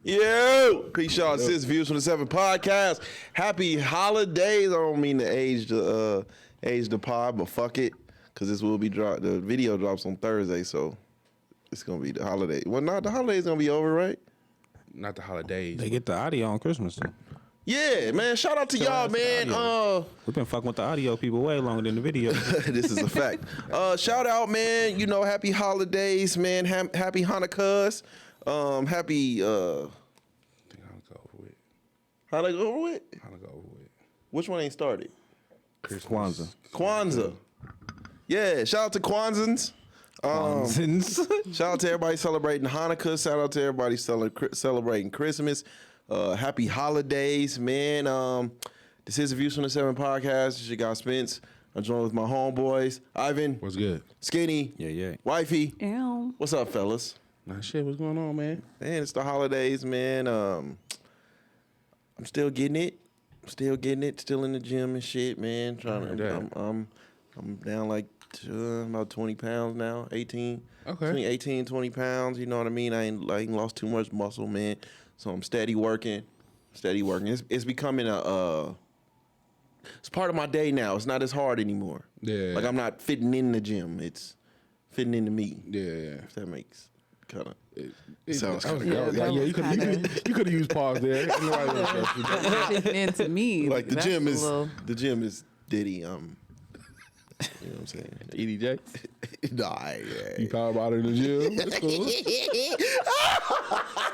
Yo, peace, y'all. Sis Views from the 7 podcast. Happy holidays. I don't mean to age the pod, but fuck it, because this will be the video drops on Thursday, so it's gonna be the holiday. Well, not the holidays gonna be over, right? Not the holidays. They get the audio on Christmas too. Yeah, man. Shout out to y'all, man. We've been fucking with the audio people way longer than the video. This is a fact. Shout out, man. You know, happy holidays, man. Happy Hanukkahs. Happy. I think I'll go over with. How'd I go over with? I'll go over with. Which one ain't started? Christmas. Kwanzaa. Yeah, shout out to Kwanzans. Shout out to everybody celebrating Hanukkah. Shout out to everybody celebrating Christmas. Happy holidays, man. This is the Views from the 7 podcast. This is your guy Spence. I'm joined with my homeboys. Ivan. What's good? Skinny. Yeah. Wifey. Ew. What's up, fellas? Nah, shit, what's going on, man? Man, it's the holidays, man. I'm still getting it. Still in the gym and shit, man. I'm down like about 20 pounds now, 18. Okay. Between 18 and 20 pounds, you know what I mean? I ain't lost too much muscle, man. So I'm steady working. It's becoming it's part of my day now. It's not as hard anymore. Yeah. Like I'm not fitting in the gym. It's fitting into me. Yeah. If that makes kind of Sounds kind of yeah, you could have used pause there. Fitting into me. like the That's gym a is little- the gym is Diddy. You know what I'm saying? EDJ? Nah, yeah. You power about in the gym? It's cool.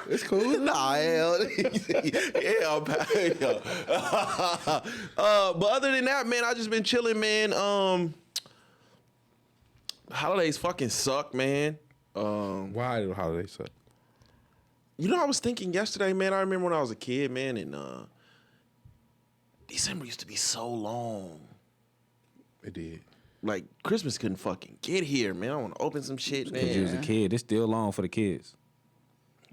It's cool. Nah, hell. But other than that, man, I just been chilling, man. Holidays fucking suck, man. Why do holidays suck? You know, I was thinking yesterday, man. I remember when I was a kid, man, and December used to be so long. It did. Like Christmas couldn't fucking get here, man. I want to open some shit, man. Because you was a kid. It's still long for the kids.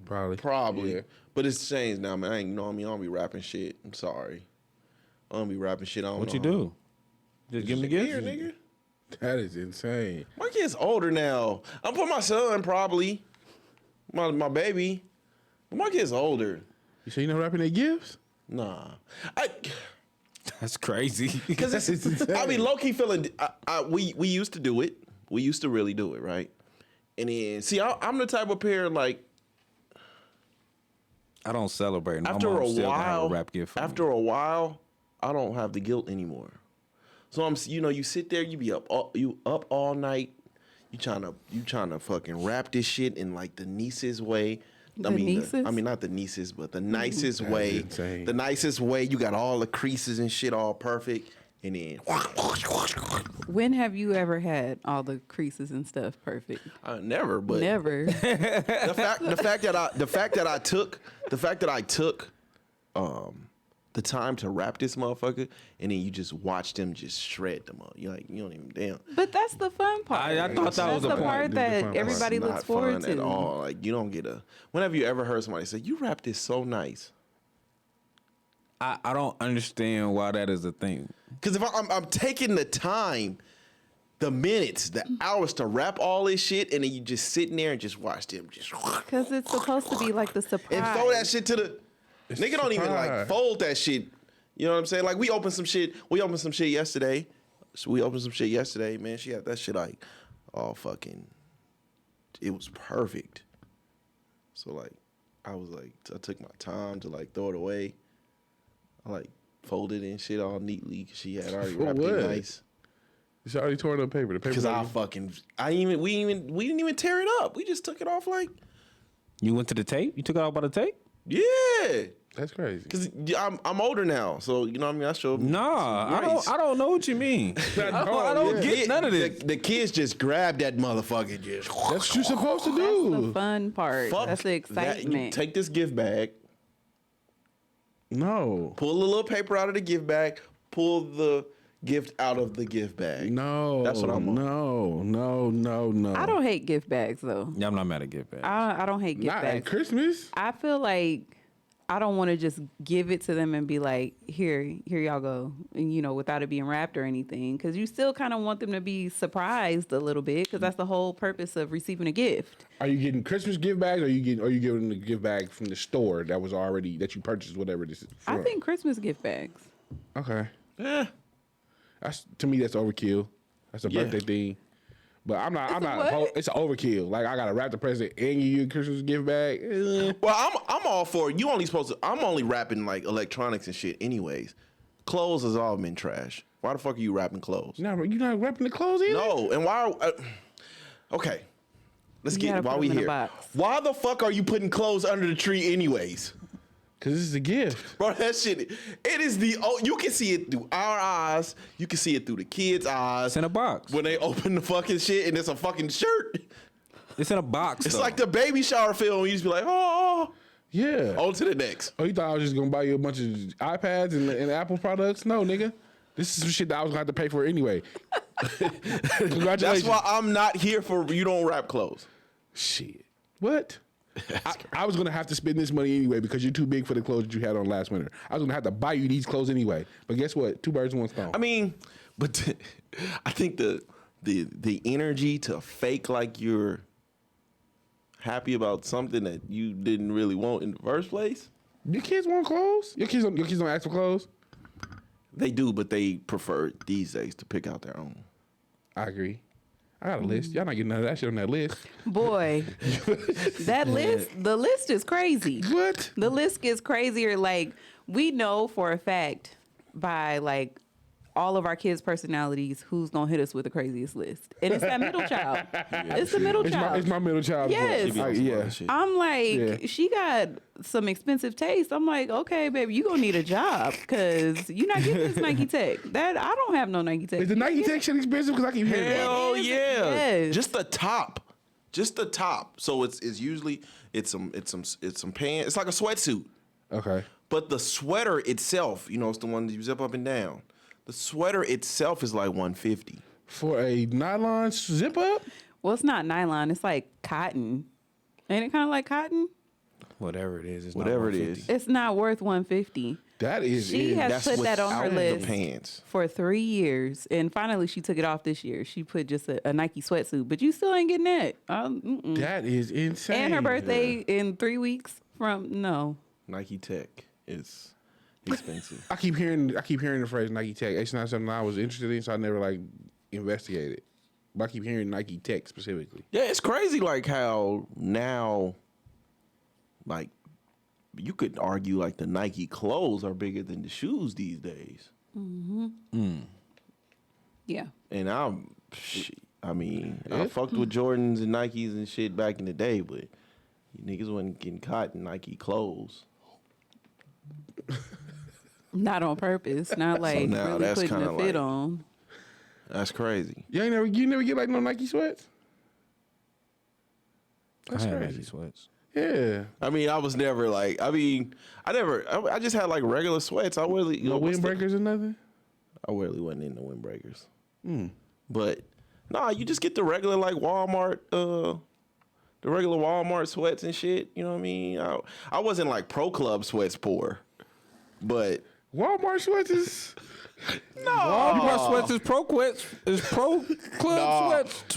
Probably. Yeah. But it's changed now, man. I ain't, you know what I mean? I don't be rapping shit. I'm sorry. I don't be rapping shit. I don't What know. you do? Just give them the gift? Here, nigga. That is insane. My kid's older now. I'm for my son, probably. My baby. But my kid's older. You sure you not wrapping their gifts? Nah. That's crazy. Because I be low-key feeling, we used to do it. We used to really do it, right? And then, see, I'm the type of parent, like, I don't celebrate. My after mom a still have while, a rap gift for me. after a while, I don't have the guilt anymore. So you sit there, you be up all night. You trying to fucking wrap this shit in like the nicest way. Not the nicest, but the nicest way. Insane. The nicest way. You got all the creases and shit all perfect, and then When have you ever had all the creases and stuff perfect? never. But Never. the fact that I took the time to wrap this motherfucker, and then you just watch them just shred them up. You're like, you don't even damn. But that's the fun part. I thought that was that's the the part point. that It's the everybody It's looks not forward fun to. at all. Like you don't get a. When have you ever heard somebody say, "You wrapped this so nice"? I don't understand why that is a thing. Because if I'm taking the time, the minutes, the hours to wrap all this shit, and then you just sitting there and just watch them just Because it's supposed to be like the surprise. and throw that shit to the nigga. Don't even like surprise. fold that shit. You know what I'm saying? Like we opened some shit yesterday. Man, she had that shit like all fucking. It was perfect. So like, I took my time to like throw it away. I like folded it and shit all neatly because she had already For wrapped what? it nice. She already tore the paper. The paper. Because we didn't even tear it up. We just took it off like, You went to the tape? You took it out by the tape? yeah. That's crazy. Because I'm older now, so you know what I mean. I showed Nah, nice. I don't know what you mean. I don't get none of this. The kids just grabbed that motherfucker. Just That's what you're supposed to That's do. the fun part. fuck That's the that. excitement. You take this gift bag, No. pull the little paper out of the gift bag, pull the gift out of the gift bag. No. That's what I'm on. No. I don't hate gift bags though. Yeah, I'm not mad at gift bags. I don't hate gift Not bags. at Christmas. I feel like I don't want to just give it to them and be like, here y'all go, and, without it being wrapped or anything, because you still kind of want them to be surprised a little bit, because that's the whole purpose of receiving a gift. Are you getting Christmas gift bags, or are you giving the gift bag from the store that you purchased, whatever this is? I think Christmas gift bags. Okay. Yeah. To me, that's overkill. That's a Yeah. birthday thing. But I'm not. what? It's overkill. Like, I gotta wrap the present and give you a Christmas gift bag. Well, I'm all for it. I'm only wrapping like electronics and shit anyways. Clothes has all been trash. Why the fuck are you wrapping clothes? No, you're not wrapping the clothes either. No, and why? Okay, let's You get gotta while put we them in a here. box. Why the fuck are you putting clothes under the tree anyways? Because this is a gift. Bro, that shit, it is you can see it through our eyes. You can see it through the kids' eyes. It's in a box. When they open the fucking shit and it's a fucking shirt. It's in a box. It's though. like the baby shower film. You just be like, oh, Yeah. on to the next. Oh, you thought I was just gonna buy you a bunch of iPads and Apple products? No, nigga. This is some shit that I was gonna have to pay for anyway. Congratulations. That's why I'm not here for you don't wrap clothes. Shit. What? I was gonna have to spend this money anyway because you're too big for the clothes that you had on last winter. I was gonna have to buy you these clothes anyway. But guess what? Two birds, one stone. I mean, but I think the energy to fake like you're happy about something that you didn't really want in the first place. Your kids want clothes? Your kids don't ask for clothes? They do, but they prefer these days to pick out their own. I agree. I got a list. Y'all not getting none of that shit on that list. Boy, the list is crazy. What? The list gets crazier. Like, we know for a fact by like all of our kids' personalities who's gonna hit us with the craziest list, and it's that middle child. It's the middle child. It's my middle child. Yes. Yeah. I'm like, Yeah. she got some expensive taste. I'm like, okay, baby, you gonna need a job because you're not getting this Nike Tech. That I don't have no Nike Tech. Is the Nike Tech shit expensive? Because I keep hearing about it. Hell It is, yeah! yes. Just the top, So it's usually some pants. It's like a sweatsuit, Okay. but the sweater itself, it's the one that you zip up and down. The sweater itself is like $150. For a nylon zip up? Well, it's not nylon. It's like cotton. Ain't it kind of like cotton? whatever it is. It's Whatever not it 150. is. It's not worth $150. That is She it. has That's put that on her without list the pants. for 3 years, and finally she took it off this year. She put just a Nike sweatsuit, but you still ain't getting that. That is insane. And her birthday in 3 weeks from no. Nike Tech is expensive. I keep hearing the phrase Nike Tech. It's not something I was interested in, so I never like investigated. But I keep hearing Nike Tech specifically. Yeah, it's crazy like how now, like, you could argue like the Nike clothes are bigger than the shoes these days. Yeah. And I fucked with Jordans and Nikes and shit back in the day, but you niggas wasn't getting caught in Nike clothes. Not on purpose. Not like now really that's putting kinda a fit like- on. That's crazy. You never get like no Nike sweats? That's I had crazy. Nike sweats. Yeah. I mean, I was never like. I just had like regular sweats. I really, No windbreakers or nothing? I really wasn't into windbreakers. But nah, you just get the regular like Walmart, the regular Walmart sweats and shit. You know what I mean? I wasn't like Pro Club sweats poor, but Walmart sweats is Walmart sweats is Pro Club sweats.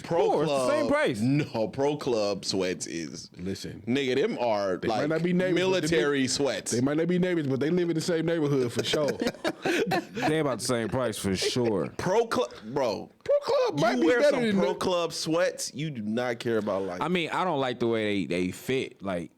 Pro It's the same price. No, Pro Club sweats is listen. nigga. Them are might like not be neighbors, but military sweats. They might not be neighbors, but they live in the same neighborhood for sure. They about the same price for sure. Pro Club, bro. Pro Club might You be wear better some than Pro Club sweats, you do not care about like. I mean, I don't like the way they fit. Like,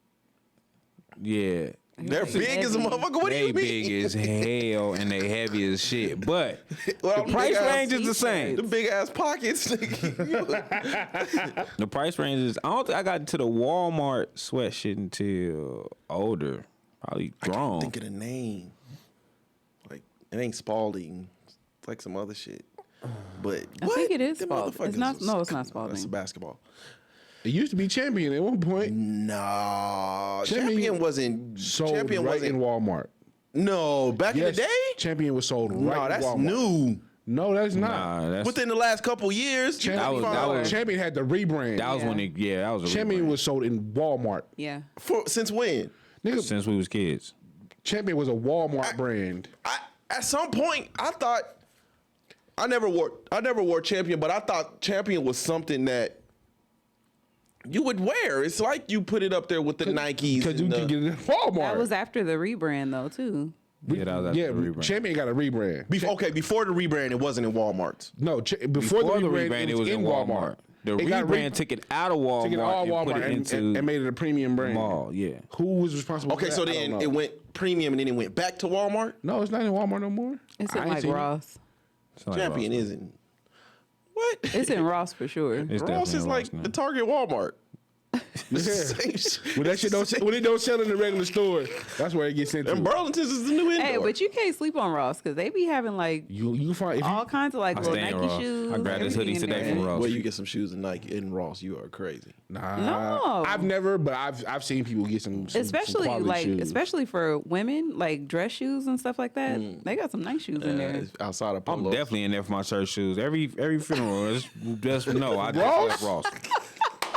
yeah. They're big as a motherfucker. What do They you mean? big as hell and they heavy as shit. But Well, the price big ass- range is the same. The big ass pockets. nigga. The price range is. I don't think I got into the Walmart sweat shit until older. Probably grown. Think of the name. Like it ain't Spalding. It's like some other shit. But I think it is Them Spalding. It's motherfuckers not. was- No, it's not That's Spalding. basketball. It used to be Champion at one point. No, Champion Champion wasn't. Sold Champion right wasn't. in Walmart. No, back in the Yes, day. Champion was sold right No, in that's Walmart. new. No, that's not. Nah, that's Within the last couple years, you That gotta was- find that out. was- Champion had the rebrand. that was Yeah. when that was a Champion rebrand. was sold in Walmart. Yeah. Since when? Nigga, Since we was kids. Champion was a Walmart brand. At some point, I thought I never wore Champion, but I thought Champion was something that you would wear. It's like you put it up there with the Nikes. Because you can get it at Walmart. That was after the rebrand though too. Yeah, that was after the rebrand. Champion got a rebrand. Before the rebrand, it wasn't in Walmart's. No, before the rebrand, it was in Walmart. The It got rebrand took it out of Walmart, Took it all and put Walmart it into and made it a premium brand. mall. Yeah. Who was responsible Okay, for that? so I don't then know. it went premium and then it went back to Walmart. No, it's not in Walmart no more. It's I in ain't like seen it. Ross. Champion isn't. What? It's in Ross for sure. It's Ross definitely is in like Ross now. the Target Walmart. Yeah. Same shit. When that shit when it don't sell in the regular store, that's where it gets sent And to. Burlington's is the new indoor. Hey, but you can't sleep on Ross because they be having like You find if all you, kinds of like I little stay in Nike Ross. shoes. I grabbed this hoodie everything in today there. from Ross. Where you get some shoes in Nike in Ross, you are crazy. nah, No. I've never, but I've seen people get some Especially quality like shoes. especially for women, like dress shoes and stuff like that. They got some nice shoes in there. It's outside of I'm Polos. definitely in there for my church shoes. Every funeral, just no, I just Ross? left Ross.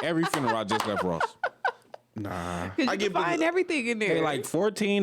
Every funeral, I just left Ross. Nah, Cause I you give can find the- everything in there. They like $14.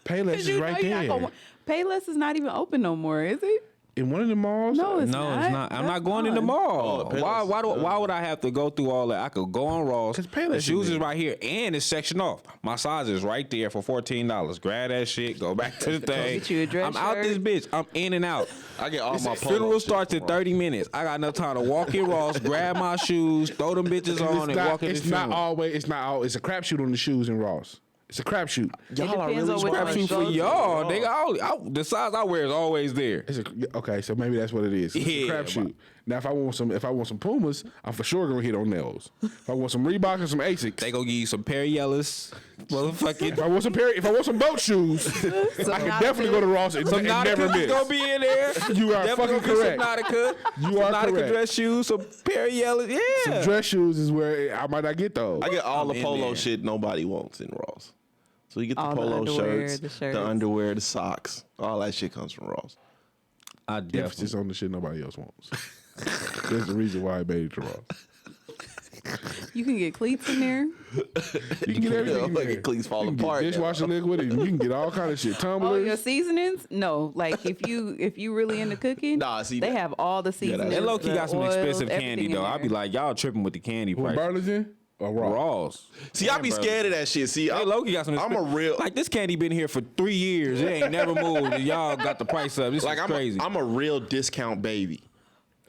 Payless 'Cause is you know right you're not there. gonna- Payless is not even open no more, is it? In one of the malls. No, it's No, not. it's not. I'm That's not going in the fun. mall. Oh, Why would I have to go through all that? I could go on Ross. 'Cause Payless The is shoes is there. right here, and it's sectioned off. My size is right there for $14. Grab that shit, go back to the thing. Get you a dress I'm out this shirt. bitch. I'm in and out. I get all my Funeral Polo starts shit in from 30 minutes. I got enough time to walk in Ross, grab my shoes, throw them bitches on, and walk in the It's not funeral. always. It's not all. It's a crapshoot on the shoes in Ross. It's a crapshoot. Y'all are depends really on what smart. kind Crapshoot of for shoes. y'all, nigga. The size I wear is always there. It's a, okay, so maybe that's what it is. It's Yeah, a crapshoot. Now, if I want some Pumas, I'm for sure gonna hit on nails. If I want some Reeboks and some Asics, They gonna give you some pair of yellows, motherfucking. if I want some boat shoes, I can definitely go to Ross and, Some and never Nautica miss. gonna be in there. You are Definitely fucking gonna get correct. Some Nautica. You Some are Nautica correct. dress shoes, some pair of yellows. Yeah. Some dress shoes is where I might not get those. I get all I'm the in polo there. shit nobody wants in Ross. So you get the All the polo underwear, shirts, the shirts. the underwear, the socks. All that shit comes from Ross. I Emphasis on the shit nobody else wants. There's the reason why I made it to Ross. You can get cleats in there. You can get everything. in Like there. it cleats fall You can get apart. dishwasher liquid, and you can get all kind of shit. Oh, Tumblers. your seasonings? No, like if you really into cooking, Nah, see, they that- have all the seasonings. They low key the got some oils, expensive everything candy in though. I'd be there. like, y'all tripping with the candy With price. Burlington or Ross? Ross. See, I be scared of that shit. See, They low key got some. I'm a real like this candy been here for 3 years. It ain't never moved. And y'all got the price up. This like is I'm crazy. I'm a real discount baby.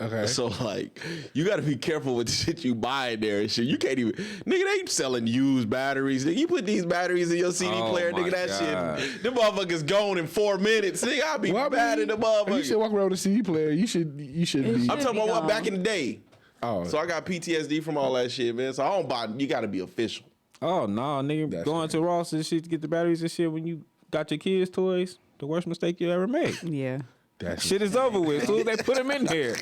Okay. So like, you got to be careful with the shit you buy in there and shit. You can't even, nigga. They selling used batteries. Nigga, you put these batteries in your CD Oh player, my nigga. That God. shit, them motherfuckers gone in 4 minutes. Nigga, I be Well, I mean, mad at the You should motherfucker. walk around with a CD player. You should be. I'm should talking be about what gone. back in the day. Oh, So I got PTSD from all that shit, man. So I don't buy. You got to be official. Oh no, nigga, That's going to Ross and shit to get the batteries and shit when you got your kids' toys. The worst mistake you ever made. Yeah. that's Shit is over with. As soon as they put them in there.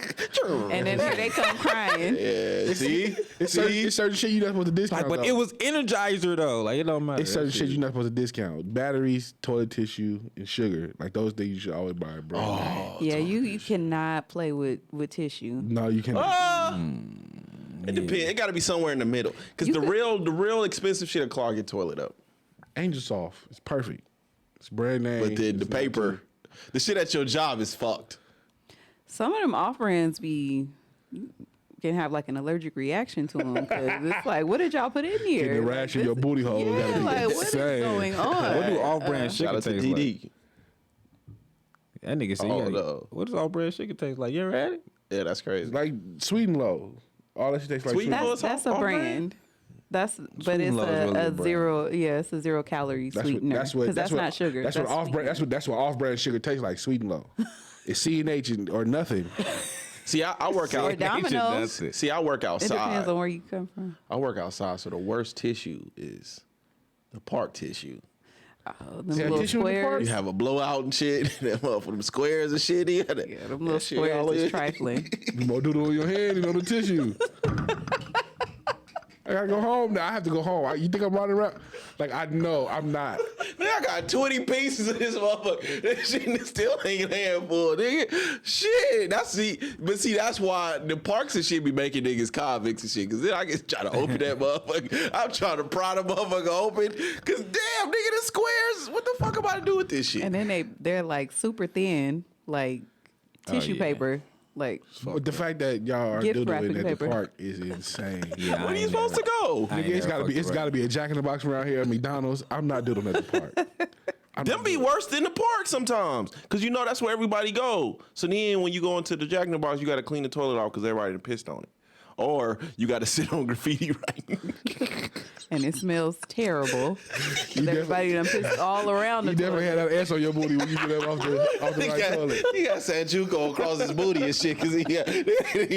And then here they come crying. Yeah, see, It's certain shit you're not supposed to discount. Like, but though. it was Energizer though. Like it don't matter. It's certain That shit you're not supposed to discount. Batteries, toilet tissue, and sugar. Like those things you should always buy, bro. Yeah, you cannot play with tissue. No, you can't. It depends. It got to be somewhere in the middle. Because You the could- real expensive shit will clog your toilet up. Angel Soft. It's perfect. It's brand name. But then the It's not paper, the shit at your job is fucked. Some of them off brands be you can have like an allergic reaction to them because it's like, what did y'all put in here? Getting a Like, rash in this your is- booty hole. Yeah, Gotta be like what is insane. going on? What do off-brand Shout chicken out to taste like? DD. That nigga said, Oh, yeah, no. what does off-brand chicken taste like? You ever had it? Yeah, that's crazy. Like Sweet and Low. All that shit tastes like Sweet Sweet and Low. Low? That's a off brand? brand. That's but Sweet it's and Low is really a a brand. zero. Yeah, it's a 0 calorie sweetener because that's not sugar. That's what off brand. sweetener. That's what off brand sugar tastes like. Sweet and Low. It's C&H or nothing. See, I work Or out. Domino's. That's it. See, I work It depends outside. on where you come from. I work outside, so the worst tissue is the park tissue. Oh, them Yeah, little tissue in the park? You squares. have a blowout and shit. That motherfucker, them squares and shit. Yeah, Yeah, them little squares is trifling. You more doodle on your hand and on the tissue. I gotta go home now. I have to go home. You think I'm running around? Like, I know I'm not. Man, I got 20 pieces of this motherfucker. That shit is still hanging handful, nigga. Shit. That's why the parks and shit be making niggas convicts and shit. Cause then I get trying to open that motherfucker. I'm trying to pry the motherfucker open. Cause nigga, the squares. What the fuck am I to do with this shit? And then they're like super thin, like tissue paper. Like, But the fact that y'all are Gift doing wrapping at paper. the park is insane. Yeah, Where are you supposed to go? I ain't Nigga, never it's fucked got to be a Jack in the Box around here at McDonald's. I'm not doing them at the park. Them be worse than the park sometimes, cause you know that's where everybody go. So then when you go into the Jack in the Box, you got to clean the toilet off because everybody done pissed on it, or you got to sit on graffiti right. and it smells terrible. Everybody done pissed all around the You definitely had toilet. that ass on your booty when you get up off the right toilet. He got Sanjuco across his booty and shit because they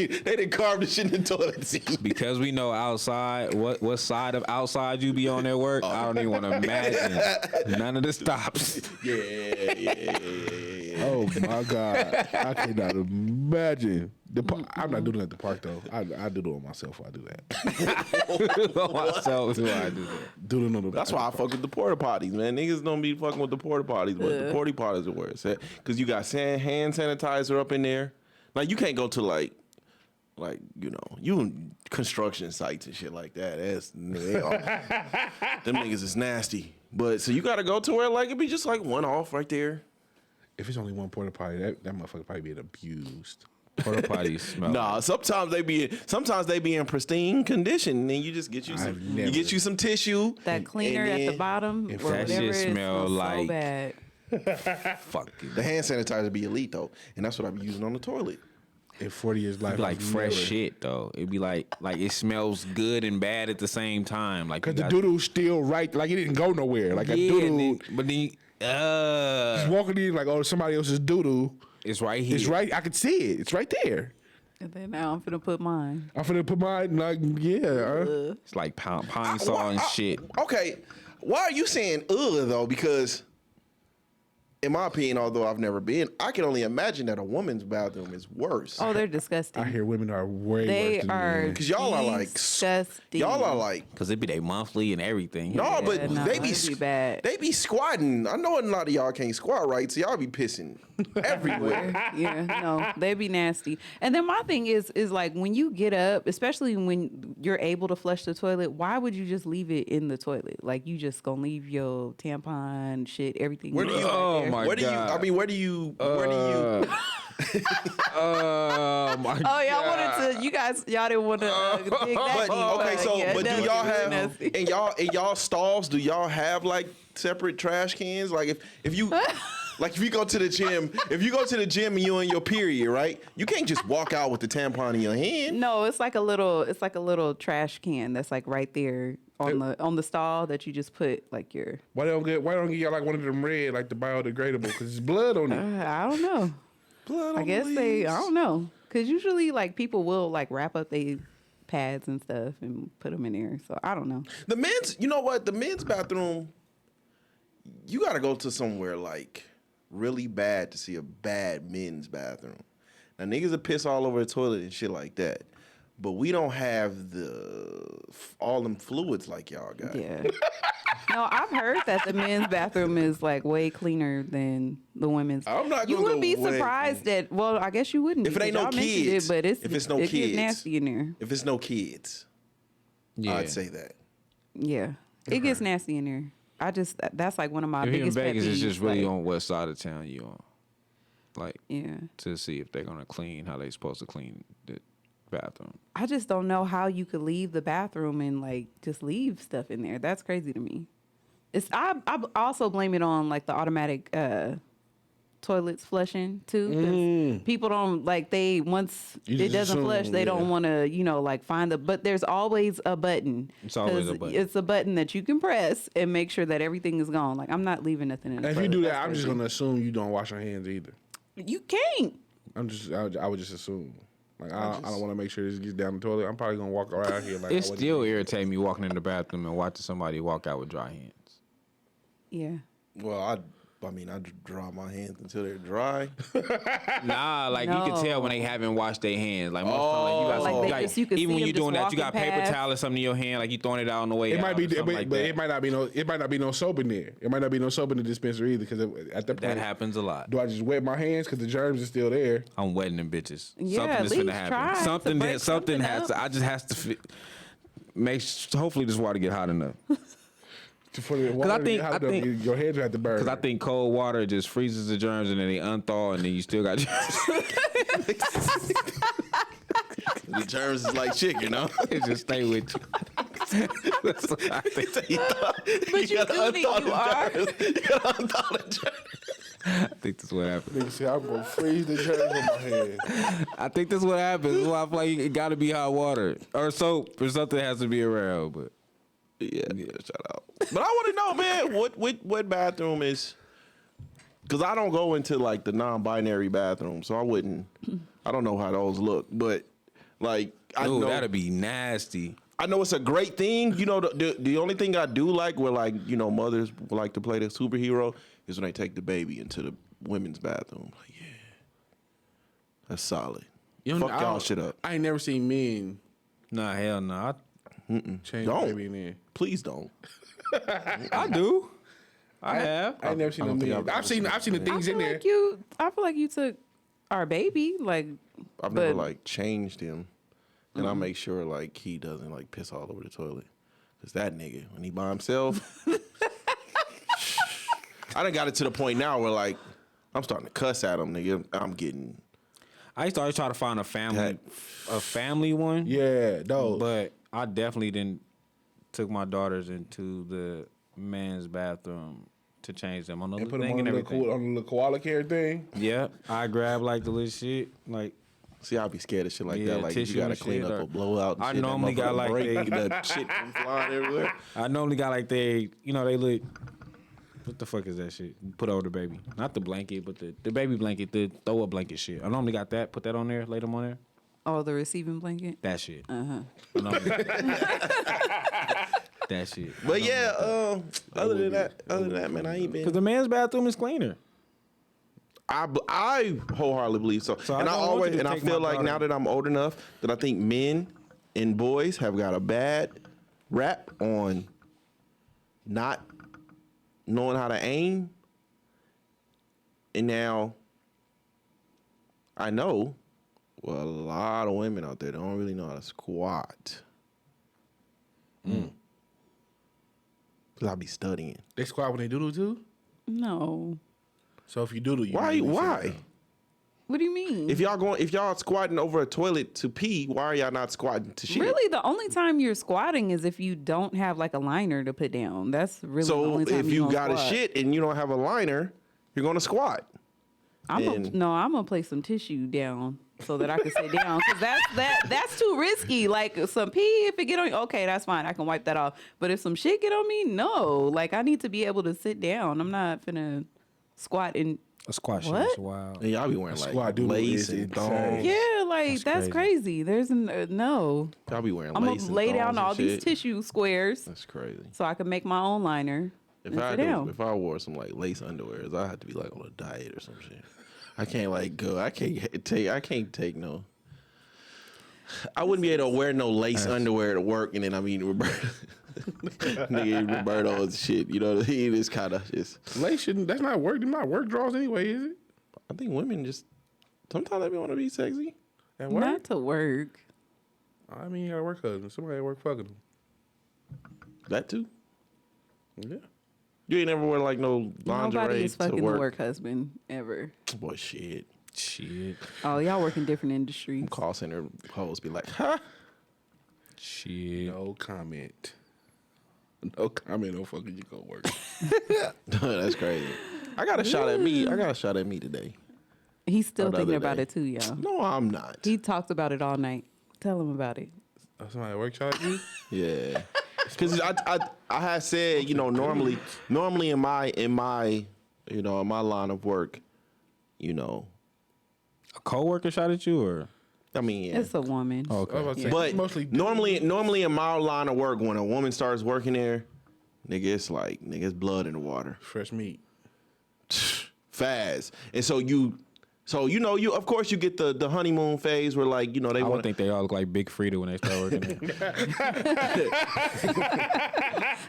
didn't carve the shit in the toilet seat. Because we know outside, what side of outside you be on at work, I don't even want to imagine. None of the stops. Yeah. Oh my God. I cannot imagine. I'm not doing it at the park though. I do it on myself while I do that. Myself, do I do that? Do it on the That's why I fuck with the porta potties, man. Niggas don't be fucking with the porta potties, but the porta potties are worse. Because you got hand sanitizer up in there. Like, you can't go to, like you know, you in construction sites and shit like that. Them niggas is nasty. But, so you got to go to where, like, it be just, like, one off right there. If it's only one porta potty, that motherfucker probably being abused. Porta potties smell. Nah, sometimes they be in pristine condition, and then you just get you some, you get you some tissue. That cleaner at the bottom, or that whatever, shit it smell smells like- so bad. Fucking. The hand sanitizer be elite though, and that's what I be using on the toilet. In 40 years life, It'd be like I've fresh never- shit though. It'd be like it smells good and bad at the same time. Like Cause you the got- doodle's still right, like it didn't go nowhere. Like a yeah, doodle, but then just walking in like, oh, somebody else's doodle. it's right here. It's right. I can see it. It's right there. And then now I'm finna put mine. I'm finna put mine like, yeah. It's like pine saw and shit. Okay, why are you saying ugh though? Because in my opinion, although I've never been, I can only imagine that a woman's bathroom is worse. Oh, they're disgusting. I hear women are way They worse than are men. Because y'all are like, disgusting. y'all are like, Cause it be they monthly and everything. no, but Yeah, no, they be it'd be bad. they be squatting. I know a lot of y'all can't squat right, so y'all be pissing everywhere. Yeah, no, they be nasty. And then my thing is like when you get up, especially when you're able to flush the toilet, why would you just leave it in the toilet? Like you just gonna leave your tampon, shit, everything. Where do you? Oh, my where do you? God. I mean, where do you? Where do you? Oh my Oh, y'all wanted to. y'all didn't want to dig that But deep. okay, so yeah, but that do was y'all really have nasty. in y'all stalls? Do y'all have like separate trash cans? Like if you like if you go to the gym, and you're in your period, right? You can't just walk out with the tampon in your hand. No, it's like a little trash can that's like right there on the stall that you just put like your. Why don't get y'all like one of them red, like the biodegradable? Because there's blood on it. I don't know. Blood I on guess the they. leaves. I don't know. Because usually like people will like wrap up their pads and stuff and put them in there. So I don't know. The men's, you know what? The men's bathroom, you got to go to somewhere like really bad to see a bad men's bathroom. Now niggas will piss all over the toilet and shit like that, but we don't have all them fluids like y'all got. Yeah. No, I've heard that the men's bathroom is like way cleaner than the women's. I'm not You gonna would go be way surprised that. Well, I guess you wouldn't. If it ain't because no y'all mentioned kids. but If it's no it kids. gets nasty in there. If it's no kids, Yeah. I'd say that. Yeah, it gets nasty in there. That's like one of my If you're in biggest pet Vegas, it's peeves, just really like, on what side of town you on. Like Yeah, to see if they're gonna clean how they supposed to clean the bathroom. I just don't know how you could leave the bathroom and like just leave stuff in there. That's crazy to me. I also blame it on like the automatic toilets flushing too. 'Cause people don't like once You it just doesn't assume, flush, they don't yeah. want to like find but there's always a button. It's always a 'Cause button. It's a button that you can press and make sure that everything is gone. Like I'm not leaving nothing in the And if you toilet. do that, That's I'm just crazy. gonna assume you don't wash your hands either. You can't. I would just assume. Like I don't want to make sure this gets down the toilet. I'm probably gonna walk around here like It I wasn't- still irritates me walking in the bathroom and watching somebody walk out with dry hands. Yeah. Well, I dry my hands until they're dry. Nah, like you can tell when they haven't washed their hands. Like most times, Like, like they just- you can even see when you're them doing just that, you got walking paper past. towel or something in your hand, like you throwing it out on the way. It out might be, or something but, like but that. it might not be no soap in there. It might not be no soap in the dispenser either. Because at that That point, happens a lot. do I just wet my hands because the germs are still there? I'm wetting them bitches. Yeah, something at is least finna happen. try to Something break that something something has up. to. I just has to hopefully this water get hot enough. Because I think your heads have to burn. Because I think cold water just freezes the germs and then they unthaw and then you still got germs. The germs is like chicken, huh? It just stay with you. That's what I think. But you do think you are. You gotta unthaw the germs. I think that's what happens. Nigga say I'm gonna freeze the germs on my head. I think that's what happens. That's why I feel like it got to be hot water or soap or something has to be around. But Yeah, shout out. But I want to know, man, what bathroom is? Because I don't go into like the non-binary bathroom, so I don't know how those look. But like, I know that'd be nasty. I know it's a great thing. You know, the only thing I do like where like, you know, mothers like to play the superhero is when they take the baby into the women's bathroom. Like, yeah, that's solid. Fuck y'all shit up. I ain't never seen men Nah, hell no. change Don't. the baby in there. Please don't. I do. I have. I ain't never seen I them don't think men. I've seen the I things in feel there. like I feel like you took our baby. Like, I've never like changed him, and I make sure like he doesn't like piss all over the toilet. Cause that nigga, when he by himself, I done got it to the point now where like I'm starting to cuss at him, nigga. I used to always try to find a family one. Yeah, those. But I definitely didn't took my daughters into the men's bathroom to change them on the And put thing them on and the everything. on the little koala care thing. Yeah, I grab like the little shit. Like See, I'd be scared of shit like Yeah, that. Like you tissue gotta and clean shit, up or- a blowout. And I shit, that normally got, motherfucker like, break, the shit from flying everywhere. I normally got like they look. What the fuck is that shit? Put over the baby, not the blanket, but the baby blanket, the throw up blanket shit. I normally got that. Put that on there, lay them on there. oh, the receiving blanket. That shit. Uh-huh. That shit. But yeah, other than that, man, I ain't been. Because the man's bathroom is cleaner. I wholeheartedly believe so. So I And I don't want always you to and I take feel my like now daughter. that I'm old enough that I think men and boys have got a bad rap on not knowing how to aim. And now I know a lot of women out there don't really know how to squat. Cause I be studying. They squat when they doodle too. No. So if you doodle, you Why? really sit Why? down. What do you mean? If y'all squatting over a toilet to pee, why are y'all not squatting to shit? Really, the only time you're squatting is if you don't have like a liner to put down. That's really the So only time if you gonna got a squat. shit and you don't have a liner, you're gonna squat. I'm and- gonna place some tissue down so that I can sit down because that's too risky. Like some pee, if it get on, okay, that's fine. I can wipe that off. But if some shit get on me, no. Like I need to be able to sit down. I'm not finna squat and A squat shit What? is wild. And y'all be wearing like Squat doodle lace is and insane. thongs. yeah, like that's crazy. There's no. Y'all be wearing I'm lace gonna and lay thongs down and all these shit. tissue squares That's crazy. so I can make my own liner. If and I sit down. if I wore some like lace underwears, I had to be like on a diet or some shit. I can't like go. I can't take no. I wouldn't be able to wear no lace underwear to work, and then I mean Roberto, Roberto's shit. You know, he just kind of just. Lace shouldn't. That's not work. Them not work draws anyway, is it? I think women just sometimes they want to be sexy. At work. Not to work. I mean, you got a work husband. Somebody at work fucking them. That too. Yeah. You ain't never wear like no lingerie Nobody is to fucking work. the work husband ever. Boy, shit. Shit. Oh, y'all work in different industries. Call center hoes be like, huh? Shit. No comment. No comment. No fucking you go work. That's crazy. I got a shot at me. I got a shot at me today. He's still Or the thinking other about day. it too, y'all. No, I'm not. He talked about it all night. Tell him about it. Oh, somebody at work shot at you? Yeah, because I had said, you know, normally in my you know, in my line of work, you know, A coworker shot at you or? I mean, yeah. It's a woman. I was about to say, But mostly normally in my line of work, when a woman starts working there, nigga, it's like nigga, it's blood in the water, fresh meat. fast. And so you know, you of course you get the honeymoon phase where like, you know, they I would want think they all look like Big Frida when they start working there.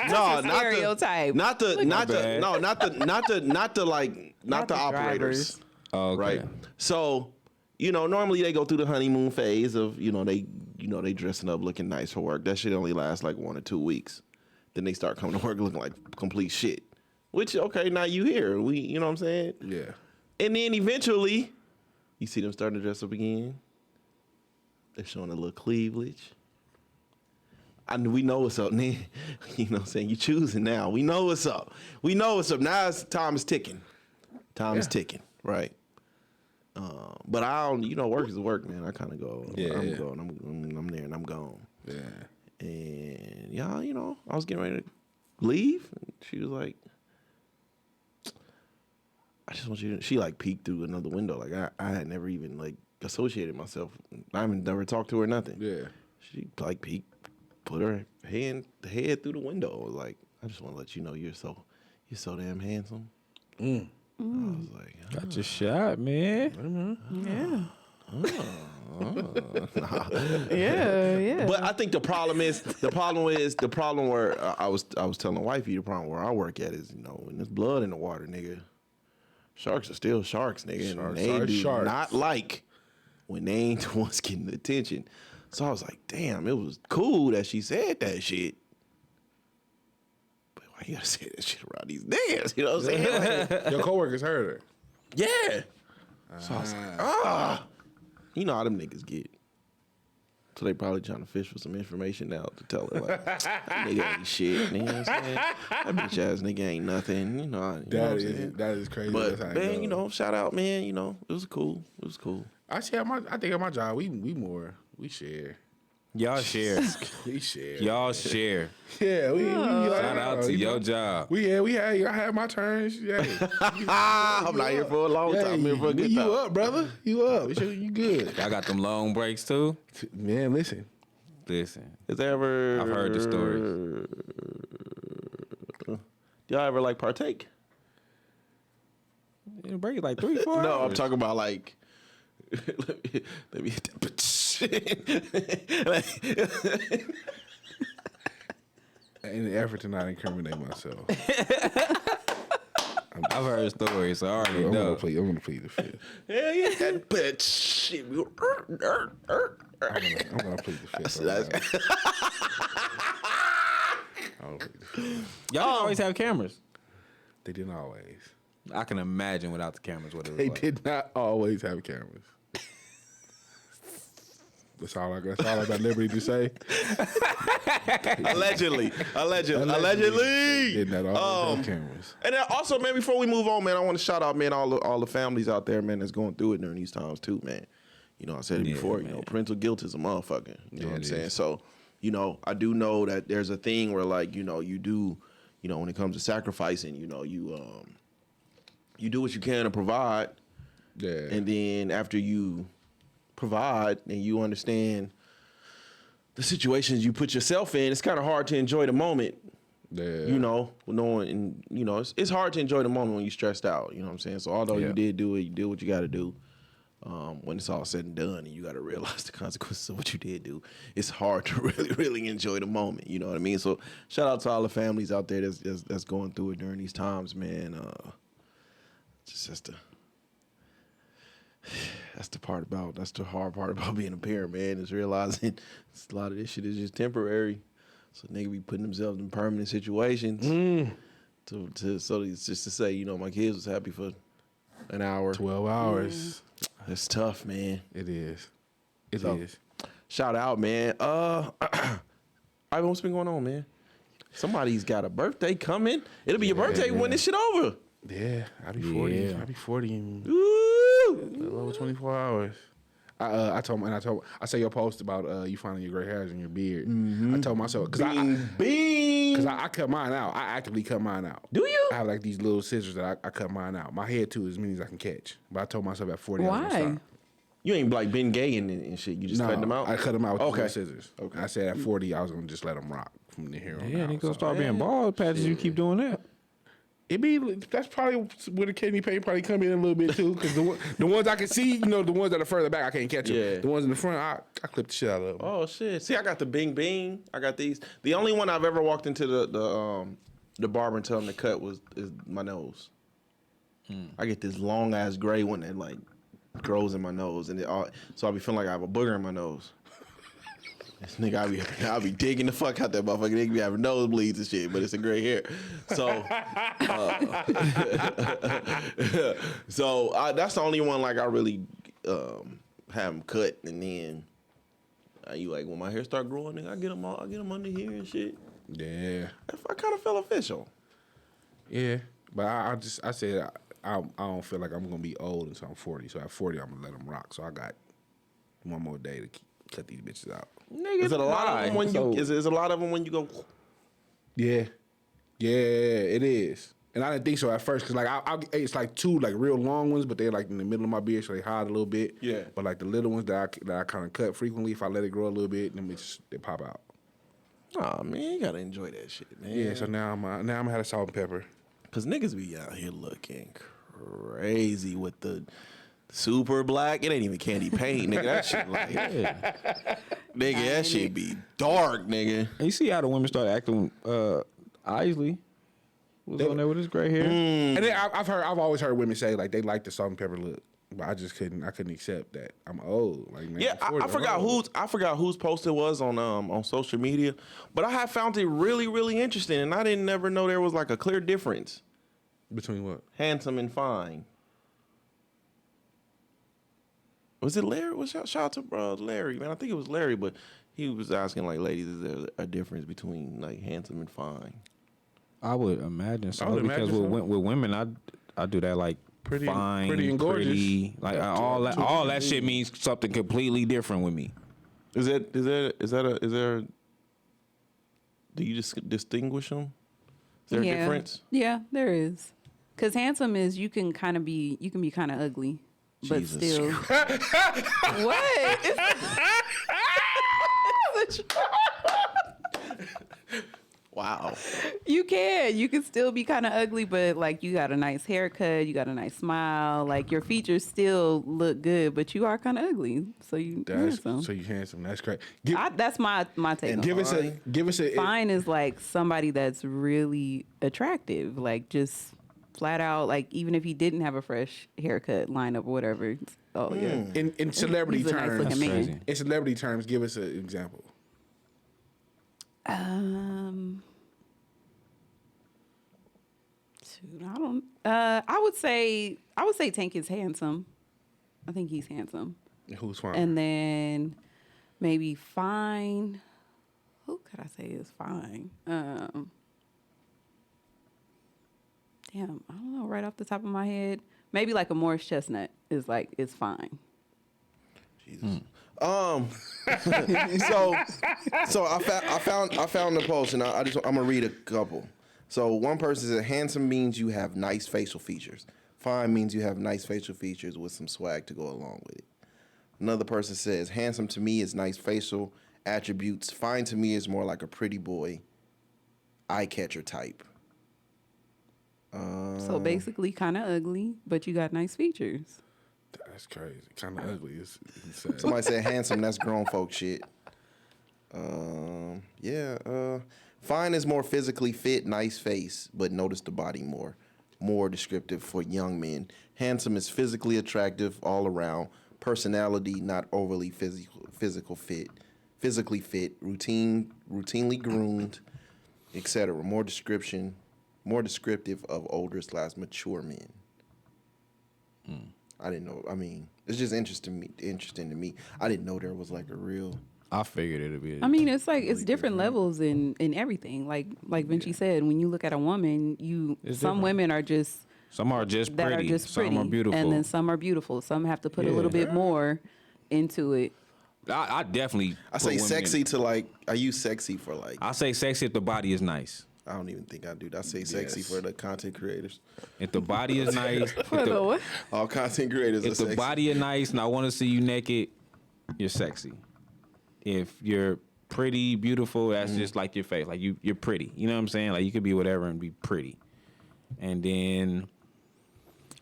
no, stereotype. not the bad. operators. drivers. Oh, okay. Right. So, you know, normally they go through the honeymoon phase of, they dressing up looking nice for work. That shit only lasts like 1 or 2 weeks. Then they start coming to work looking like complete shit. Which, okay, now you here. You know what I'm saying? Yeah. And then eventually, you see them starting to dress up again. They're showing a little cleavage. We know what's up, man. You know what I'm saying? You choosing now. We know what's up. We know what's up. Now time is ticking. Time is ticking, right? But I don't, work is work, man. I kind of go, I'm going, I'm there and I'm gone. Yeah. And y'all, I was getting ready to leave. And she was like, I just want you to, she like peeked through another window. Like I had never even like associated myself. I haven't never talked to her, nothing. Yeah. She like peeked, put her head through the window. I was like, I just want to let you know you're so damn handsome. I was like, Got your shot, man. Yeah. Yeah. But I think the problem where I was telling the wifey, the problem where I work at is, when there's blood in the water, nigga, sharks are still sharks, nigga. And they do not like when they ain't the ones getting the attention. So I was like, damn, it was cool that she said that shit. But why you gotta say that shit around these niggas? You know what I'm saying? Like, Your coworkers heard her. yeah. So I was like, you know how them niggas get. So they probably trying to fish for some information now to tell her, like, that nigga ain't shit. You know what I'm saying? That bitch ass nigga ain't nothing. You know what I'm saying? That is crazy. But, That's how man, it goes. shout out, man. It was cool. It was cool. I think at my job, we share. Y'all share. We share. Y'all share. Yeah, we Shout out to your job. I had my turns. Yeah. I'm not here for a long time. I'm here for a good time. You up, brother? You up? You good? Y'all got them long breaks too? Man, listen. Listen. Is there ever... I've heard the stories. Y'all ever, like, partake? You break like 3-4 No, hours. I'm talking about, like... let me hit that In the effort to not incriminate myself, I've heard stories, so I already I'm know. gonna plead the fifth. Hell yeah, that bitch. Shit. I'm gonna plead the fifth. I'm gonna plead the fifth. Y'all always have cameras. They didn't always. I can imagine without the cameras what it was They like. did not always have cameras. That's all I got liberty to say. Allegedly. Did not always have cameras. And then also, man, before we move on, man, I want to shout out, man, all the families out there, man, that's going through it during these times too, man. I said it before, parental guilt is a motherfucker. You know what I'm saying? So, I do know that there's a thing where, like, you do, when it comes to sacrificing, you do what you can to provide. Yeah. And then after you provide and you understand the situations you put yourself in, it's kind of hard to enjoy the moment. Yeah. It's hard to enjoy the moment when you're stressed out. You know what I'm saying? So although you did do it, you did what you got to do. When it's all said and done, and you got to realize the consequences of what you did do, it's hard to really, really enjoy the moment. You know what I mean? So shout out to all the families out there that's going through it during these times, man. That's the hard part about being a parent, man, is realizing a lot of this shit is just temporary. So nigga be putting themselves in permanent situations. So it's just to say, my kids was happy for an hour. 12 hours. It's tough, man. It is. It So, is. Shout out, man. Ivan, what's been going on, man? Somebody's got a birthday coming. It'll be your birthday when this shit over. Yeah, I'll be 40. Yeah. I'll be 40 in Woo! a little over 24 hours. I saw your post about you finding your gray hairs in your beard. I told myself because I cut mine out. I actively cut mine out. Do you? I have like these little scissors that I cut mine out. My head too, as many as I can catch. But I told myself at 40 I was gonna Why? stop. You ain't like been gay and shit. You just cutting them out? I cut them out with Okay. little scissors. Okay. I said at 40 I was gonna just let them rock from the here on Yeah, out. they gonna So, start being bald patches. You keep doing that. that's probably where the kidney pain probably come in a little bit too, because the ones I can see, the ones that are further back, I can't catch them. Yeah. The ones in the front, I clip the shit out of them. Oh shit! See, I got the Bing Bing. I got these. The only one I've ever walked into the barber and tell him to cut is my nose. I get this long ass gray one that like grows in my nose, and so I be feeling like I have a booger in my nose. This nigga, I be digging the fuck out that motherfucker. Nigga be having nosebleeds and shit, but it's a gray hair. So, that's the only one like I really have him cut, and then you like when my hair start growing, nigga, I get them under here and shit. Yeah. I kind of feel official. Yeah, but I said I don't feel like I'm gonna be old until I'm 40. So at 40, I'm gonna let them rock. So I got one more day to cut these bitches out. Nigga, Is it a lot of them when so, is a lot of them when you go? Yeah, it is. And I didn't think so at first, cause like it's like two like real long ones, but they're like in the middle of my beard, so they hide a little bit. Yeah. But like the little ones that I kind of cut frequently, if I let it grow a little bit, then they pop out. Oh man, you gotta enjoy that shit, man. Yeah. So now I'm gonna have a salt and pepper. Cause niggas be out here looking crazy with the super black. It ain't even candy paint, nigga. That shit like, nigga, that shit be dark, nigga. You see how the women start acting? Isley was on there with his gray hair. And then I've always heard women say like they like the salt and pepper look, but I just couldn't accept that I'm old. Like man, Yeah, I'm 40, I forgot whose post it was on social media, but I have found it really, really interesting, and I didn't never know there was like a clear difference between what? handsome and fine. Was it Larry? Shout out to Larry, man. I think it was Larry, but he was asking like, ladies, is there a difference between like handsome and fine? I would imagine so. I would because imagine with women, I do that like Pretty- fine, pretty and gorgeous. like all that shit means something completely different with me. Is there? Do you just distinguish them? Is there a difference? Yeah, there is. Because handsome is you can be kind of ugly, but Jesus still. What? Wow. You can still be kind of ugly, but like you got a nice haircut, you got a nice smile, like your features still look good, but you are kind of ugly, so you handsome. So you handsome. That's great. That's my take. And on give it. us a Fine is like somebody that's really attractive, like just flat out, like even if he didn't have a fresh haircut, lineup, or whatever. Oh yeah. In celebrity He's a nice terms. looking man. crazy. In celebrity terms, give us an example. Shoot, I don't. I would say Tank is handsome. I think he's handsome. Who's fine? And then maybe fine. Who could I say is fine? Damn, I don't know right off the top of my head. Maybe like a Morris Chestnut is fine. Jesus. So I found the post, and I'm gonna read a couple. So one person said handsome means you have nice facial features. Fine means you have nice facial features with some swag to go along with it. Another person says handsome to me is nice facial attributes. Fine to me is more like a pretty boy, eye catcher type. So basically, kind of ugly, but you got nice features. That's crazy. Kind of ugly. It's sad. Somebody said handsome, that's grown folk shit. Fine is more physically fit, nice face, but notice the body more. More descriptive for young men. Handsome is physically attractive all around. Personality, not overly physically fit, routinely groomed, etc. More descriptive of older/mature men. I didn't know. I mean, it's just interesting to me. I didn't know there was like a real. I figured it'd be. I mean, it's like it's different levels in everything. Like Vinci said, when you look at a woman, some women are just some are just that pretty. are just pretty, Some are beautiful, and then some are beautiful. Some have to put a little bit more into it. I definitely. I say sexy to like. I use sexy for like. I say sexy if the body is nice. I don't even think I do. I say sexy for the content creators. If the body is nice, All content creators are if sexy. the body is nice and I want to see you naked, you're sexy. If you're pretty, beautiful, that's just like your face. Like you're pretty. You know what I'm saying? Like you could be whatever and be pretty. And then,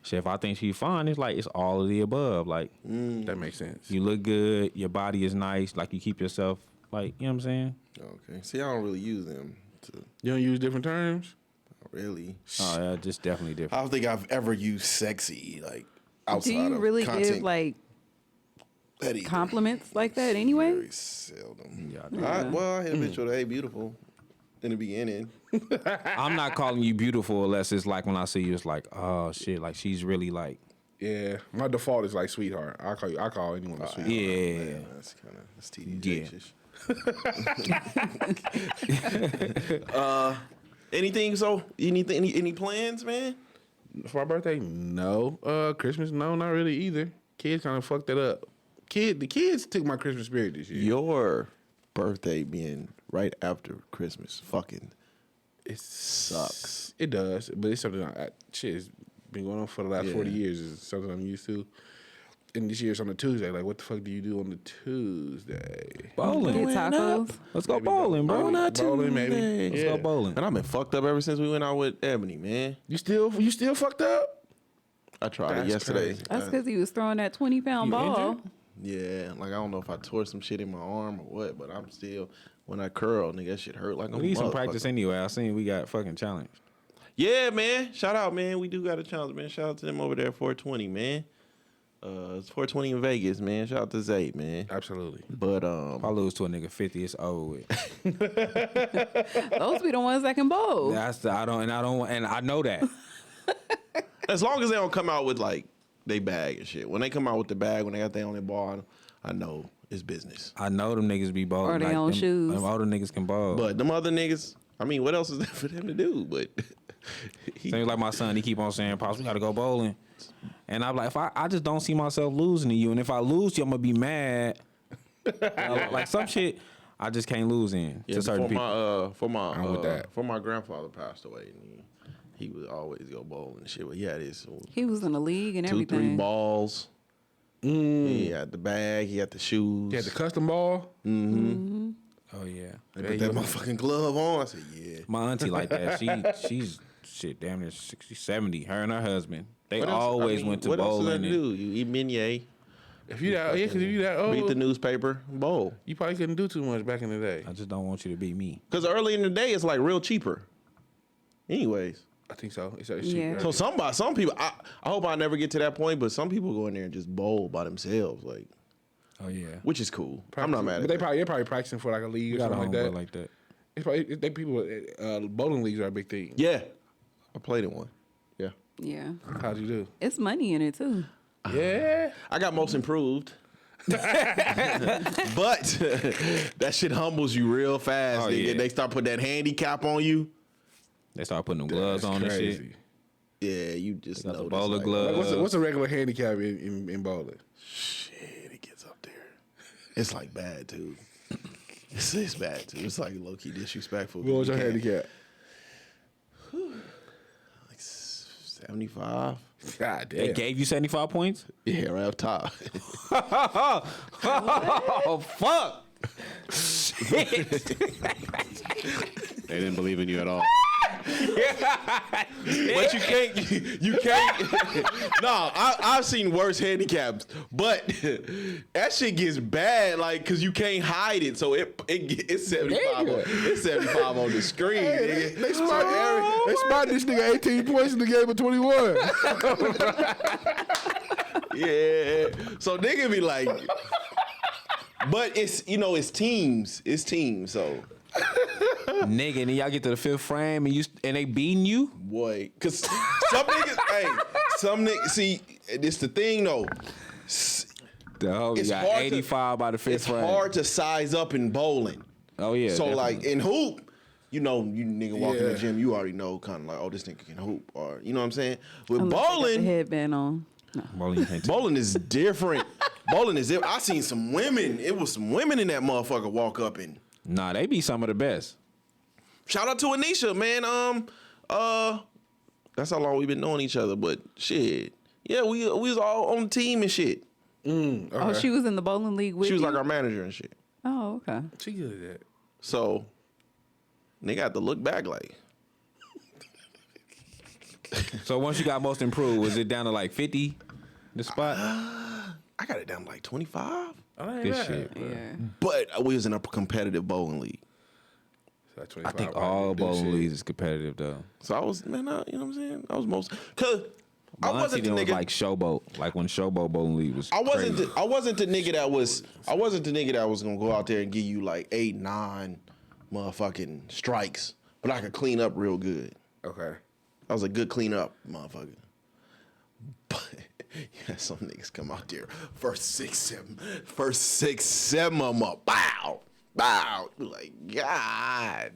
shit, if I think she's fine, it's like it's all of the above. Like That makes sense. you look good, your body is nice, like you keep yourself, like you know what I'm saying? Okay. See, I don't really use them. You don't use different terms? Not really. Oh yeah, just definitely I different. don't think I've ever used sexy like outside Do you of really content. give like compliments like that anyway. Very seldom. Yeah, I hit a bitch with "Hey, beautiful" in the beginning. I'm not calling you beautiful unless it's like when I see you, it's like, oh shit, like she's really like. Yeah, my default is like sweetheart. I call anyone a sweetheart. Yeah, Man, that's TDJ. Anything? So any plans, man? For my birthday, no. Christmas, no, not really either. Kids kind of fucked that up. The kids took my Christmas spirit this year. Your birthday being right after Christmas, fucking, It sucks. It does, but it's something it's been going on for the last 40 years. It's something I'm used to. And this year's on a Tuesday. Like, what the fuck do you do on the Tuesday? bowling. Get tacos. Let's go bowling, bro. Bowling, maybe. Let's go bowling. And I've been fucked up ever since we went out with Ebony, man. You still fucked up? I tried That's it yesterday. crazy. That's because he was throwing that 20-pound ball. injured? Yeah, like I don't know if I tore some shit in my arm or what, but I'm still, when I curl, nigga, that shit hurt like a We need some motherfucker. practice anyway. I seen we got fucking challenged. Yeah, man. Shout out, man. We do got a challenge, man. Shout out to them over there at 420, man. It's 420 in Vegas, man. Shout out to Zay, man. Absolutely. But If I lose to a nigga 50, it's over with. Those be the ones that can bowl. That's I know that. as long as they don't come out with like they bag and shit. When they come out with the bag, when they got their only ball, I know it's business. I know them niggas be bowling. Or they own shoes. Them older niggas can bowl. But them other niggas, I mean, what else is there for them to do? But Seems like my son, he keep on saying, "Pops, we gotta go bowling." And I'm like, if I just don't see myself losing to you, and if I lose you, I'm gonna be mad. Like some shit, I just can't lose in to certain people. For my grandfather passed away, and he would always go bowling and shit. But he had his He was in the league and 2-3 everything. balls. He had the bag. He had the shoes. You had the custom ball? Oh yeah, They put that motherfucking glove on. I said, yeah. my auntie like that. She's shit damn near 60, 70. Her and her husband, they What else- always I mean, went to what bowling. else does that do? You eat beignet, If you that old, read the newspaper, bowl. you probably couldn't do too much back in the day. I just don't want you to be me. Because early in the day, it's like real cheaper. Anyways. I think so. It's cheap. Yeah. So some people, I hope I never get to that point, but some people go in there and just bowl by themselves, like, Oh yeah, which is cool. I'm not mad at But that. they're probably practicing for like a league we or got a something homeboy like that. like that. It's probably they people. Bowling leagues are a big thing. Yeah. I played in one. Yeah. Yeah. How'd you do? It's money in it, too. Yeah. I got most improved. But that shit humbles you real fast. Oh, nigga. yeah. They start putting that handicap on you. They start putting them gloves on and shit. Crazy. Yeah, you just Got the know. bowler like, glove. Like, what's a regular handicap in bowling? Shit, it gets up there. It's like bad too. It's bad too. It's like low key disrespectful. What was your You can't- handicap? Like 75. God damn. They gave you 75 points. Yeah, right up top. Oh fuck! They didn't believe in you at all. But you can't. No, I've seen worse handicaps, but that shit gets bad, like, cause you can't hide it. So it's 75. It's 75 on the screen. Nigga. They spot this nigga 18 points in the game of 21. Yeah. So nigga be like, but it's it's teams. It's teams. So Nigga, and then y'all get to the fifth frame and they beating you. boy, cause some niggas, see, it's the thing though. Oh, you It's got hard 85 by the fifth It's frame. hard to size up in bowling. Oh yeah. So definitely. like in hoop, you nigga walk in the Yeah. gym, you already know kind of like, oh, this nigga can hoop, or you know what I'm saying. With Unless they got the bowling, headband on. No. Bowling, you can't bowling is different. Bowling is different. I seen some women. It was some women in that motherfucker walk up and. Nah, they be some of the best. Shout out to Anisha, man. That's how long we've been knowing each other. But shit, yeah, we was all on the team and shit. Oh, she was in the bowling league with She was you? like our manager and shit. Oh, okay. She good at that. So they got to look back like. So once you got most improved, was it down to like 50? The spot. I got it down to like 25. Good shit. Yeah. But we was in a competitive bowling league. So I think all bowling leagues is competitive though. So I was, man, you know what I'm saying? I was most, cause I wasn't the was nigga like Showboat, like when Showboat Bowling League was. I wasn't crazy. I wasn't the nigga that was gonna go out there and give you like 8, 9 motherfucking strikes, but I could clean up real good. Okay. I was a good cleanup motherfucker. But yeah, some niggas come out there first six, seven of them up, bow. Like, God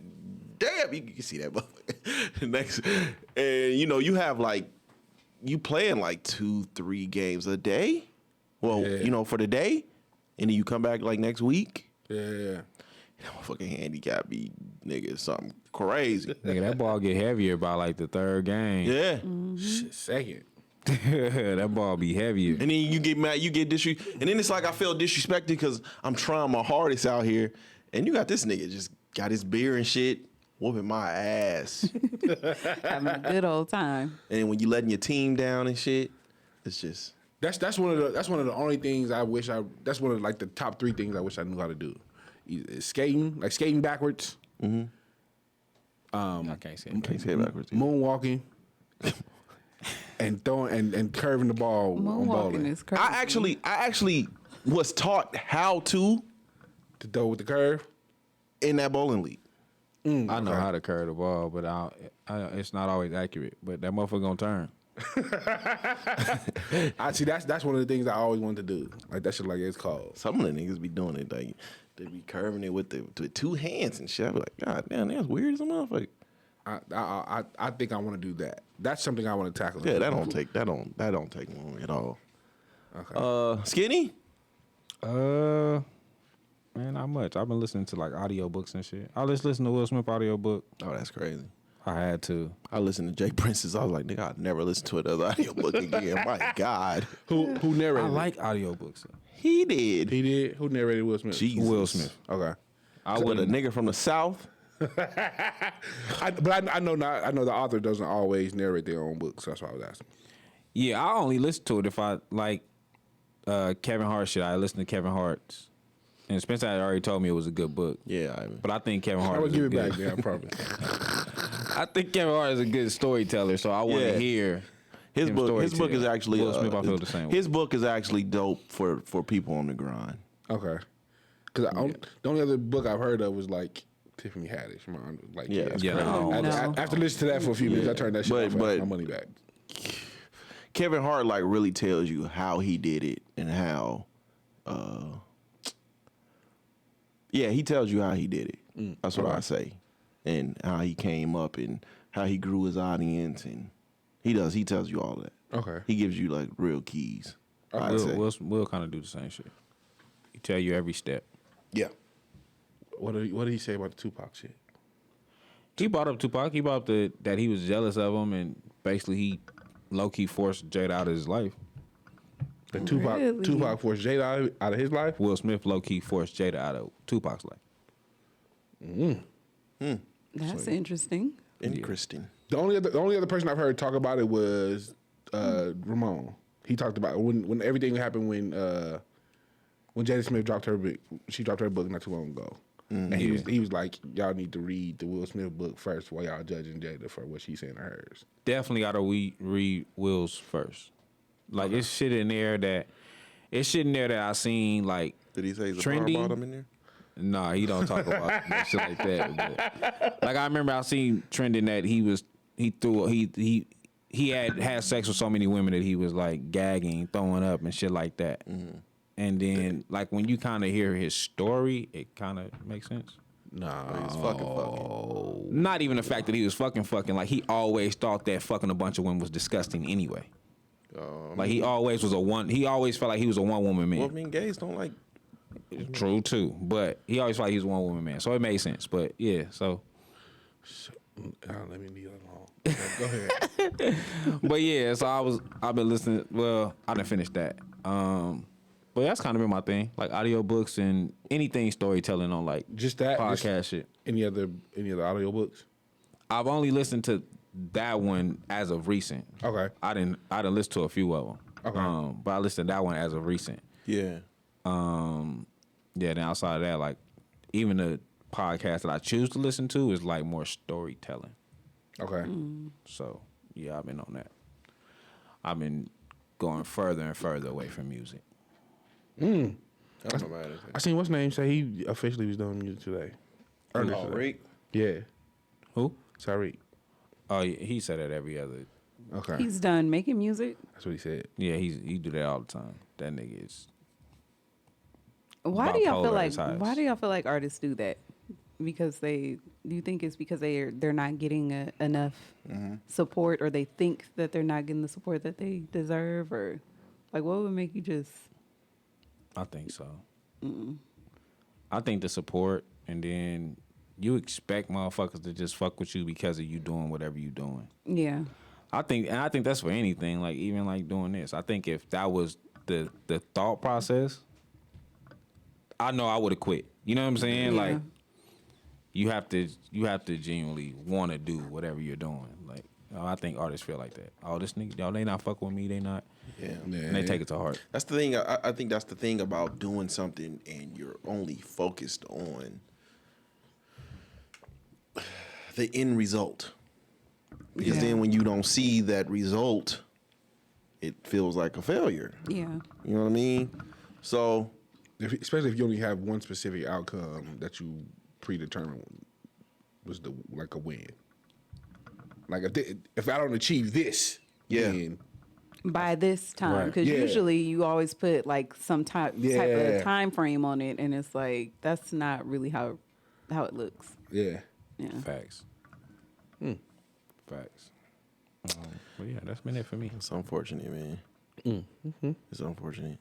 damn, you can see that motherfucker. Next, and you have like, you playing like 2-3 games a day. Well, for the day, and then you come back like next week. Yeah. That motherfucking handicap be nigga something crazy. Nigga, that ball get heavier by like the third game. Yeah. Shit, second. That ball be heavier. And then you get mad, you get disrespected. And then it's like I feel disrespected because I'm trying my hardest out here. And you got this nigga just got his beer and shit, whooping my ass. Having a good old time. And then when you letting your team down and shit, it's just. That's one of the only things I wish that's one of like the top 3 things I wish I knew how to do. Skating backwards. I can't say it. Can't say it backwards. Moonwalking. And throwing and curving the ball on Moonwalking bowling. is crazy. I actually was taught how to throw with the curve. in that bowling league. I know how to curve the ball, but it's not always accurate. But that motherfucker gonna turn. I see. That's one of the things I always wanted to do. Like that shit, like it's called. Some of the niggas be doing it like they be curving it with with 2 hands and shit. I be like, God damn, that's weird as a motherfucker. I think I want to do that. That's something I want to tackle. Yeah, that don't take long at all. Okay. Skinny? Man, not much. I've been listening to like audiobooks and shit. I just listened to Will Smith audiobook. Oh, that's crazy. I had to. I listened to Jay Prince's. I was like, nigga, I'd never listen to another audiobook again. My God. Who I narrated? like audiobooks. He did. He did. Who narrated Will Smith? Jesus. Will Smith. Okay. I What, a wouldn't. nigga from the South? I know the author doesn't always narrate their own books. So that's why I was asking. Yeah, I only listen to it if I like Kevin Hart shit. I listen to Kevin Hart's. And Spencer had already told me it was a good book. Yeah. But I think Kevin Hart I will is give a it good. back. Yeah, I promise. I think Kevin Hart is a good storyteller, so I want to Yeah. hear His him book is storytell. actually Will Smith. I feel the same way. His book is actually dope for people on the grind. Okay. Because the only other book I've heard of was like Tiffany Haddish. Like, Yeah. that's Yeah, crazy. no. After listening to that for a few minutes, I turned that shit off. But- My money back. Kevin Hart like really tells you how he did it and how he tells you how he did it. That's what I say. And how he came up and how he grew his audience and he tells you all that. Okay. He gives you like real keys. I'd say. Will kind of do the same shit. He tell you every step. Yeah. What did he say about the Tupac shit? He brought up Tupac. He brought up that he was jealous of him, and basically he low key forced Jada out of his life. The Tupac Really? Tupac forced Jada out of his life? Will Smith low key forced Jada out of Tupac's life. That's interesting. Interesting. The only other person I've heard talk about it was Ramon. He talked about when everything happened when Jada Smith dropped her book. She dropped her book not too long ago. And he was like, y'all need to read the Will Smith book first while y'all judging Jada for what she's saying to hers. Definitely gotta read Will's first. Like it's shit in there that I seen like Did he say he's a Trendy? bar bottom in there? Nah, he don't talk about that shit like that. But, like I remember I seen trending that he had sex with so many women that he was like gagging, throwing up and shit like that. And then like when you kind of hear his story, it kind of makes sense. He's fucking. Not even the fact that he was fucking. Like he always thought that fucking a bunch of women was disgusting anyway. Like he always was he always felt like he was a one woman man. Well, I mean, gays don't like. True too, but he always felt like he was a one woman man, so it made sense. But yeah, so. Let me leave it alone. Go ahead. But yeah, so I've been listening. Well, I didn't finish that. But that's kind of been my thing, like audiobooks and anything storytelling on like Just that podcast shit. Any other audiobooks? I've only listened to that one as of recent. Okay. I didn't listen to a few of them. Okay. But I listened to that one as of recent. Yeah. Yeah, then outside of that, like even the podcast that I choose to listen to is like more storytelling. Okay. So yeah, I've been on that. I've been going further and further away from music. I don't know about it. I seen what's name say he officially was doing music today. Earlier today. Rick? Yeah, Who? Tyreek. Oh, yeah, he said that every other. Okay, He's done making music. that's what he said. Yeah, he do that all the time. That nigga is. Why do y'all feel bipolar like? as highest. Why do y'all feel like artists do that? Because do you think it's because they're not getting enough support, or they think that they're not getting the support that they deserve, or like what would make you just? I think so. I think the support, and then you expect motherfuckers to just fuck with you because of you doing whatever you doing. Yeah. I think that's for anything, like even like doing this. I think if that was the thought process, I know I would have quit. You know what I'm saying? Yeah. Like you have to genuinely want to do whatever you're doing. Like I think artists feel like that. Oh, this nigga, y'all, they not fucking with me. They not. Yeah. And they take it to heart. That's the thing. I think that's the thing about doing something and you're only focused on the end result. Because then when you don't see that result, it feels like a failure. Yeah. You know what I mean? So, Especially if you only have one specific outcome that you predetermined was like a win. Like if I don't achieve this, then By this time, because Yeah. usually you always put like some type Yeah. of time frame on it, and it's like that's not really how it looks. yeah. Yeah. Facts. Facts. But yeah, that's been it for me. it's unfortunate, man. It's unfortunate.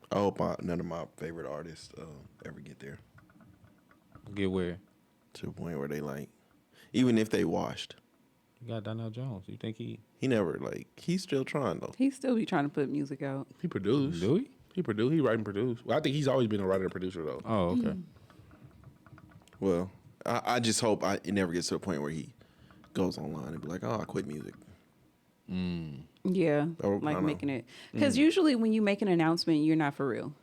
I hope none of my favorite artists ever get there Get where? to the point where they like, even if they washed, You got Donnell Jones. You think he he he's still trying though. He still be trying to put music out. He produced. do he? He produced. He write and produce. Well, I think he's always been a writer and producer though. Oh, okay. Well, I just hope it never gets to a point where he goes online and be like, oh, I quit music. Yeah, Oh, like I know. making it because usually when you make an announcement, you're not for real.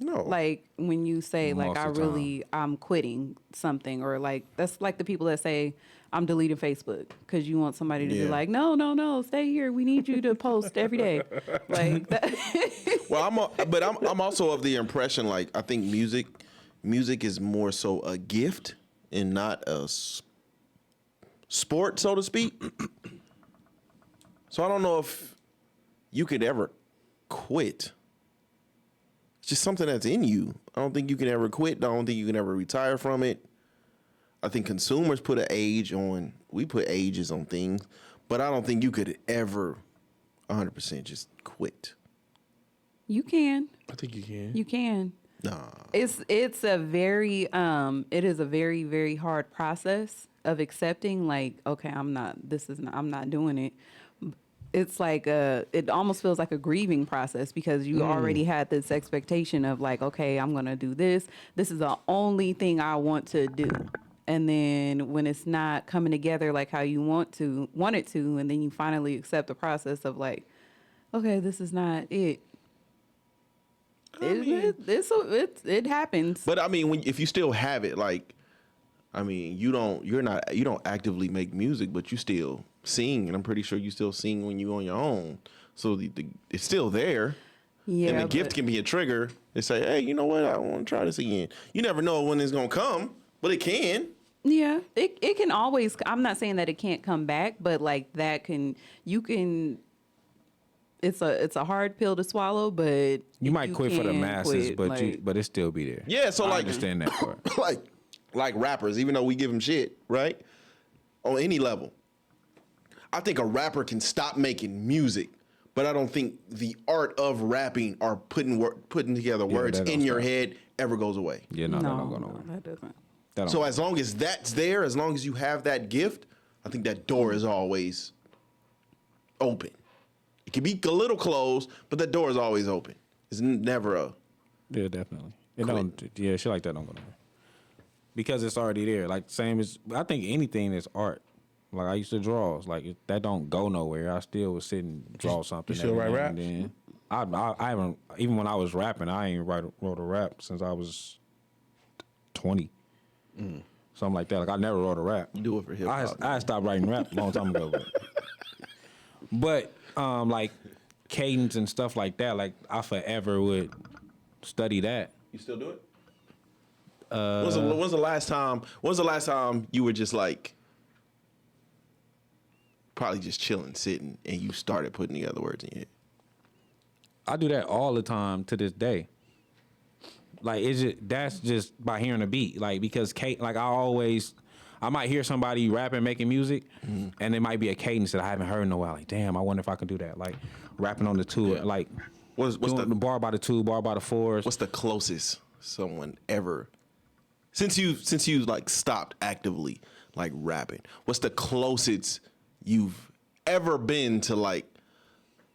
No. Like when you say like Most of the I'm quitting something, or like that's like the people that say I'm deleting Facebook because you want somebody to be Yeah. like, no, stay here. We need you to post every day. Like that. Well, I'm also of the impression like I think music is more so a gift and not a sport, so to speak. So I don't know if you could ever quit. It's just something that's in you. I don't think you can ever quit. I don't think you can ever retire from it. I think consumers put an age on. We put ages on things, but I don't think you could ever 100% just quit. You can. I think you can. You can. Nah. It's a very it is a very, very hard process of accepting like, okay, I'm not doing it. It's like it almost feels like a grieving process because you already had this expectation of like, okay, I'm going to do this. This is the only thing I want to do. And then when it's not coming together like how you want it to, and then you finally accept the process of like, okay, this is not it. It happens. But I mean, if you still have it, like, I mean, you don't actively make music, but you still sing, and I'm pretty sure you still sing when you on your own. So it's still there. Yeah, and the gift can be a trigger to say, hey, you know what? I want to try this again. You never know when it's gonna come, but it can. Yeah, it can always. I'm not saying that it can't come back, but like you can. It's a hard pill to swallow, but You might quit for the can masses, quit, but it still be there. Yeah, so I like understand that part. like rappers, even though we give them shit, right? On any level. I think a rapper can stop making music, but I don't think the art of rapping or putting together words that don't in your stop. head ever goes away. Yeah, no, that don't go nowhere. that doesn't. That don't- So as long as that's there, as long as you have that gift, I think that door is always open. It can be a little closed, but that door is always open. It's never a Yeah, definitely. It Quit. don't. Yeah, shit like that don't go nowhere. Because it's already there. Like same as I think anything that's art. Like I used to draw. Like that don't go nowhere. I still would sit and draw something. you still every write now and then. I haven't even when I was rapping. I ain't wrote a rap since I was 20. Something like that. Like I never wrote a rap. you do it for hip hop. I stopped writing rap a long time ago. But like cadence and stuff like that, like I forever would study that. You still do it? When's the last time you were just like probably just chilling, sitting, and you started putting together words in your head? I do that all the time to this day. Like that's just by hearing a beat. Like because like I might hear somebody rapping, making music, and it might be a cadence that I haven't heard in a while. Like, damn, I wonder if I can do that. Like rapping on the two, like what's the bar by the two, bar by the fours. What's the closest someone ever since you like stopped actively like rapping? What's the closest you've ever been to like?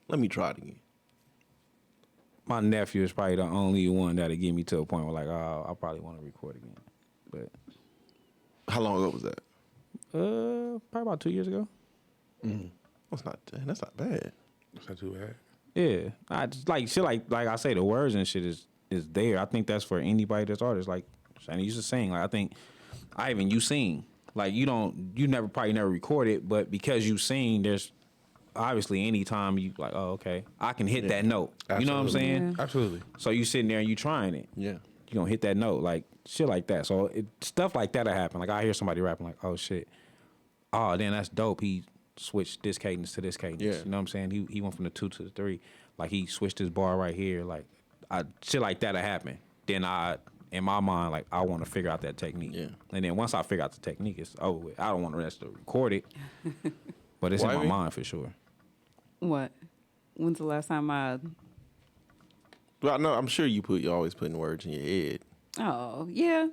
Let me try it again. My nephew is probably the only one that'll get me to a point where like, oh, I probably want to record again. But how long ago was that? Probably about 2 years ago. That's not bad. That's not too bad. Yeah, I just like shit. Like I say, the words and shit is there. I think that's for anybody that's artist. Like Shani used to sing. Like I think, you sing. Like you probably never record it, but because you sing, there's obviously any time you like, oh okay, I can hit that note. Absolutely. You know what I'm saying? Yeah. Absolutely. So you sitting there and you trying it. Yeah. You gonna hit that note, like shit like that. So stuff like that'll happen. Like I hear somebody rapping, like, oh shit, oh then that's dope. He switched this cadence to this cadence. Yeah. You know what I'm saying? He went from the 2 to the 3. Like he switched his bar right here. Like shit like that'll happen. Then in my mind, like I want to figure out that technique. Yeah. And then once I figure out the technique, it's over with. I don't want the rest to record it, but it's in my mind for sure. What? When's the last time I? Well, no, I'm sure you always putting words in your head. Oh yeah,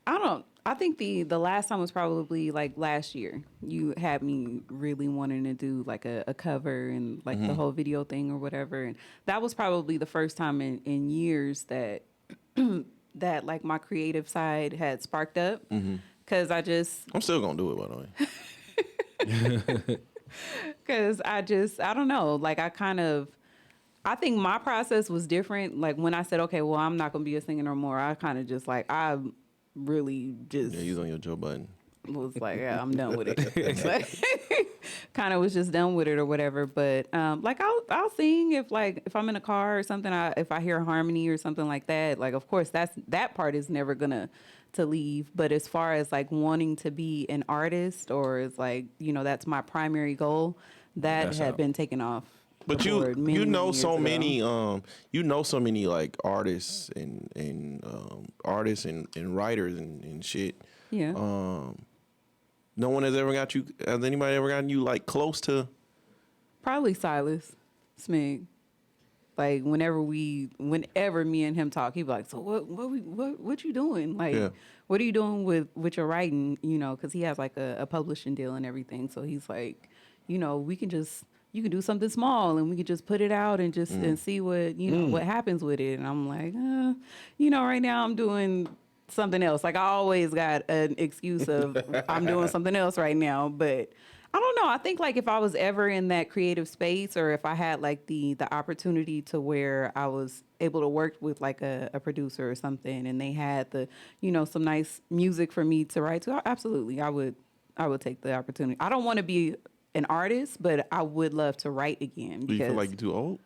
I think the last time was probably like last year. You had me really wanting to do like a cover and like the whole video thing or whatever, and that was probably the first time in years that that like my creative side had sparked up. Because I'm still gonna do it, by the way. Because I don't know. Like I think my process was different. Like when I said, okay, well, I'm not going to be a singer no more. I kind of just like, I really just. Yeah, he's on your Joe Budden. Was like, yeah, I'm done with it. Kind of was just done with it or whatever. But like I'll sing if I'm in a car or something. If I hear a harmony or something like that. Like of course that part is never gonna to leave. But as far as like wanting to be an artist or is like that's my primary goal, that had been taken off. But you know so many like artists and artists and writers and shit. Yeah. No one has anybody ever gotten you like close to? Probably Silas Smig. Like whenever me and him talk, he'd be like, "So what you doing? Like, what are you doing with your writing? Because he has like a publishing deal and everything. So he's like, you can do something small and we could just put it out and just and see what what happens with it." And I'm like, right now I'm doing something else. Like I always got an excuse of I'm doing something else right now, but I don't know. I think like if I was ever in that creative space or if I had like the opportunity to where I was able to work with like a producer or something and they had the, some nice music for me to write to, absolutely. I would take the opportunity. I don't want to be an artist, but I would love to write again. Do you feel like you're too old?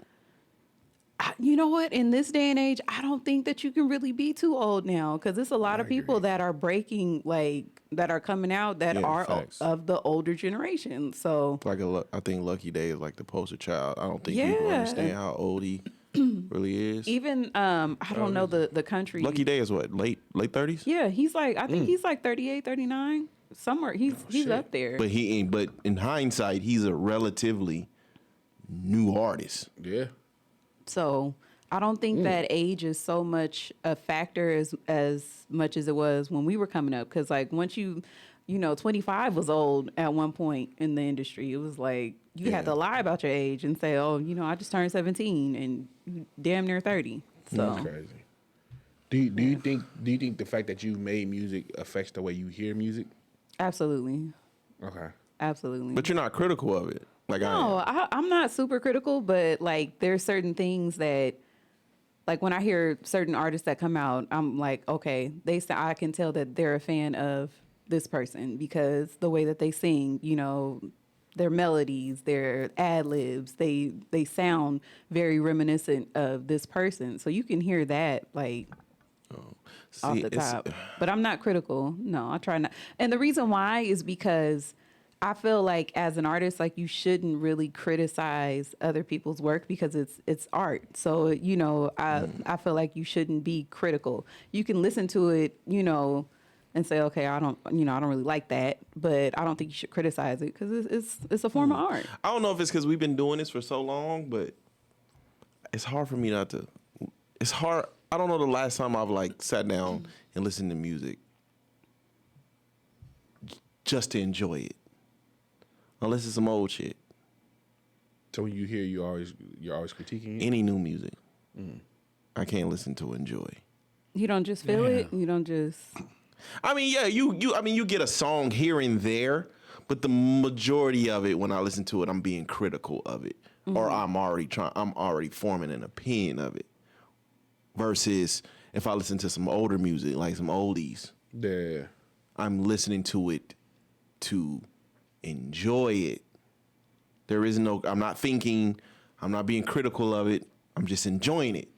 You know what? In this day and age, I don't think that you can really be too old now because there's a lot of people that are breaking, like, that are coming out that are of the older generation. So, I think Lucky Day is like the poster child. I don't think people understand how old he really is. Even, I don't know the country. Lucky Day is what, late 30s? Yeah, he's like, I think he's like 38, 39. Somewhere he's up there. But but in hindsight, he's a relatively new artist. Yeah. So I don't think that age is so much a factor as much as it was when we were coming up. Because like once 25 was old at one point in the industry. It was like you had to lie about your age and say, oh, I just turned 17 and you damn near 30. So that's crazy. Do you think the fact that you made music affects the way you hear music? Absolutely. Okay. Absolutely. But you're not critical of it. Like no, I'm not super critical, but like there's certain things that, like when I hear certain artists that come out, I'm like, okay, I can tell that they're a fan of this person because the way that they sing, their melodies, their ad libs, they sound very reminiscent of this person. So you can hear that like off the top. But I'm not critical. No, I try not. And the reason why is because I feel like as an artist, like you shouldn't really criticize other people's work because it's art. So, you know, I feel like you shouldn't be critical. You can listen to it, you know, and say, okay, I don't really like that, but I don't think you should criticize it because it's a form of art. I don't know if it's because we've been doing this for so long, but it's hard for me not to. It's hard. I don't know the last time I've like sat down and listened to music just to enjoy it, unless it's some old shit. So when you hear, you're always critiquing it? Any new music, I can't listen to enjoy. You don't just feel it. You don't just. I mean, yeah, you get a song here and there, but the majority of it, when I listen to it, I'm being critical of it, or I'm already forming an opinion of it. Versus if I listen to some older music, like some oldies, Yeah. I'm listening to it to enjoy it. There is no, I'm not thinking, I'm not being critical of it. I'm just enjoying it.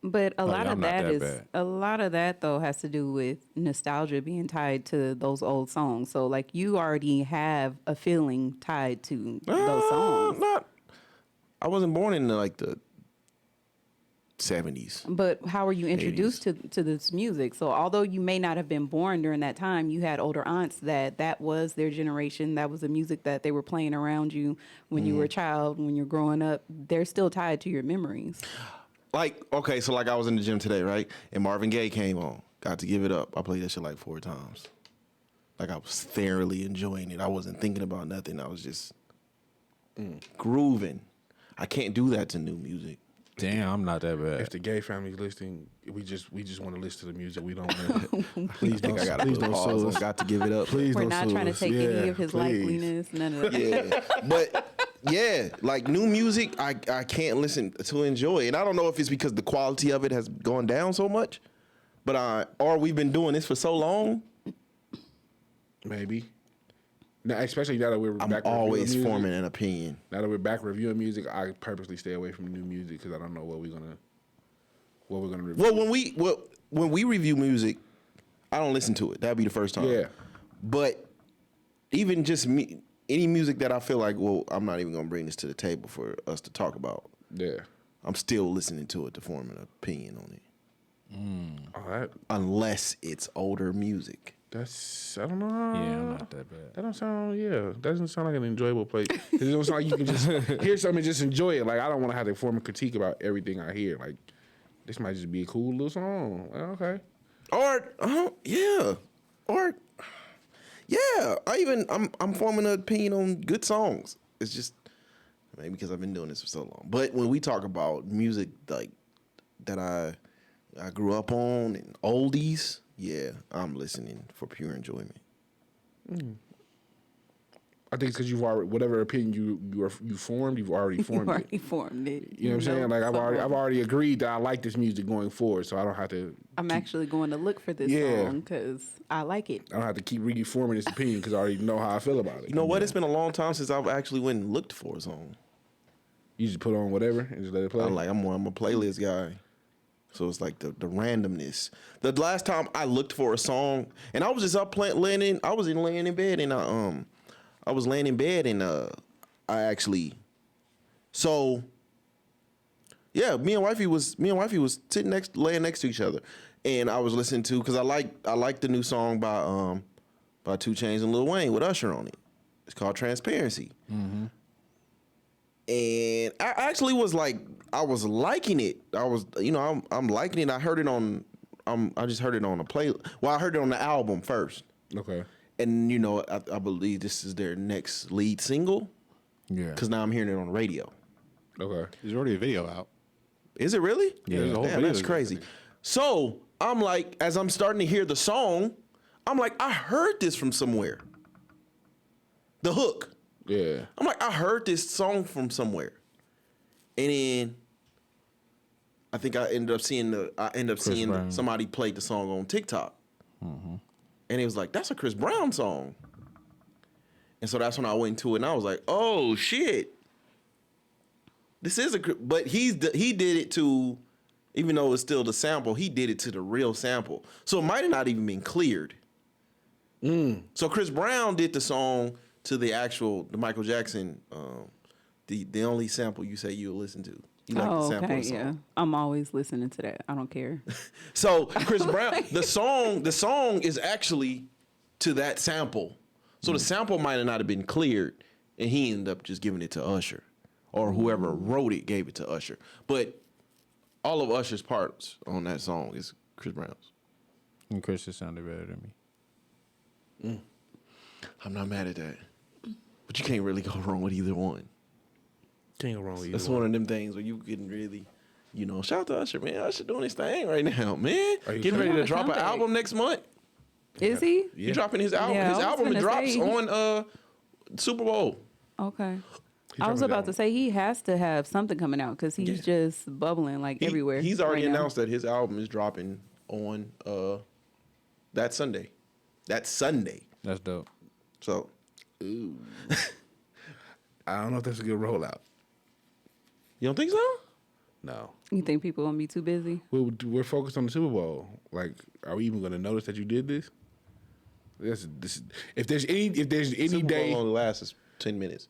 But a lot I'm of not that that is bad. a lot of that though has to do with nostalgia being tied to those old songs. So like you already have a feeling tied to those songs. I wasn't born in like the 70s. But how were you introduced to this music? So although you may not have been born during that time, you had older aunts that was their generation. That was the music that they were playing around you when you were a child, when you're growing up. They're still tied to your memories. Like, okay, so like I was in the gym today, right? And Marvin Gaye came on. Got to give it up. I played that shit like 4 times. Like I was thoroughly enjoying it. I wasn't thinking about nothing. I was just grooving. I can't do that to new music. Damn, I'm not that bad. If the gay family's listening, we just want to listen to the music. We don't want to. Please don't. I gotta put a pause on. Got to give it up. Please We're don't not sue trying to us. take any of his please. likeliness, none of that. Yeah, but yeah, like new music, I can't listen to enjoy, and I don't know if it's because the quality of it has gone down so much, but or we've been doing this for so long. Maybe. Now, especially now that we're I'm back always reviewing music. forming an opinion. Now that we're back reviewing music, I purposely stay away from new music because I don't know what we're gonna review. Well, when we review music, I don't listen to it. That'd be the first time. Yeah. But even just me, any music that I feel like, well, I'm not even gonna bring this to the table for us to talk about. Yeah. I'm still listening to it to form an opinion on it. All right. Unless it's older music. That's I don't know. Yeah, I'm not that bad. That don't sound. Yeah, that doesn't sound like an enjoyable place. It don't sound like you can just hear something and just enjoy it. Like I don't want to have to form a critique about everything I hear. Like this might just be a cool little song. Well, okay. I'm forming an opinion on good songs. It's just maybe because I've been doing this for so long. But when we talk about music like that I grew up on and oldies, yeah, I'm listening for pure enjoyment. I think it's because you've already whatever opinion you formed, you've already formed You already it. formed it. You know what I'm saying? Like I've already agreed that I like this music going forward, so I don't have to. I'm actually going to look for this Yeah. song because I like it. I don't have to keep reforming this opinion because I already know how I feel about it. You know what? It's been a long time since I've actually went and looked for a song. You just put on whatever and just let it play. I'm a playlist guy. So it's like the randomness. The last time I looked for a song, and I was just laying in bed, and I was laying in bed, and I actually, so yeah, me and wifey was laying next to each other, and I was listening to because I like the new song by 2 Chainz and Lil Wayne with Usher on it. It's called Transparency. Mm-hmm. And I actually was like, I was liking it. I'm liking it. I heard it on, I just heard it on a play. Well, I heard it on the album first. Okay. And I believe this is their next lead single. Yeah. Because now I'm hearing it on the radio. Okay. There's already a video out. Is it really? Yeah, there's a whole Damn, video that's that's crazy. happening. So I'm like, as I'm starting to hear the song, I'm like, I heard this from somewhere. The hook. Yeah. I'm like, I heard this song from somewhere. And then I think I ended up seeing Brown. somebody played the song on TikTok. And it was like, that's a Chris Brown song. And so that's when I went into it, and I was like, oh shit, this is but he did it to, even though it's still the sample, he did it to the real sample. So it might have not even been cleared. So Chris Brown did the song to the Michael Jackson, the only sample you say you'll listen to. You like the sample of the song. Yeah. I'm always listening to that. I don't care. So Chris Brown, the song is actually to that sample. So the sample might have not have been cleared, and he ended up just giving it to Usher, or whoever wrote it gave it to Usher. But all of Usher's parts on that song is Chris Brown's. And Chris just sounded better than me. I'm not mad at that, but you can't really go wrong with either one. Can't go wrong with either That's one of them things where you can really, shout out to Usher, man. Usher doing his thing right now, man. Getting ready to drop an album next month. Is he? He dropping his album. Yeah, his I was album gonna drops say, on Super Bowl. Okay. I was about to say he has to have something coming out because he's just bubbling everywhere. He's already right now. announced that his album is dropping on that Sunday. That Sunday. That's dope. So, I don't know if that's a good rollout. you don't think so? No. You think people gonna be too busy? We're focused on the Super Bowl. Are we even going to notice that you did this? If there's any Super day, Bowl only lasts 10 minutes.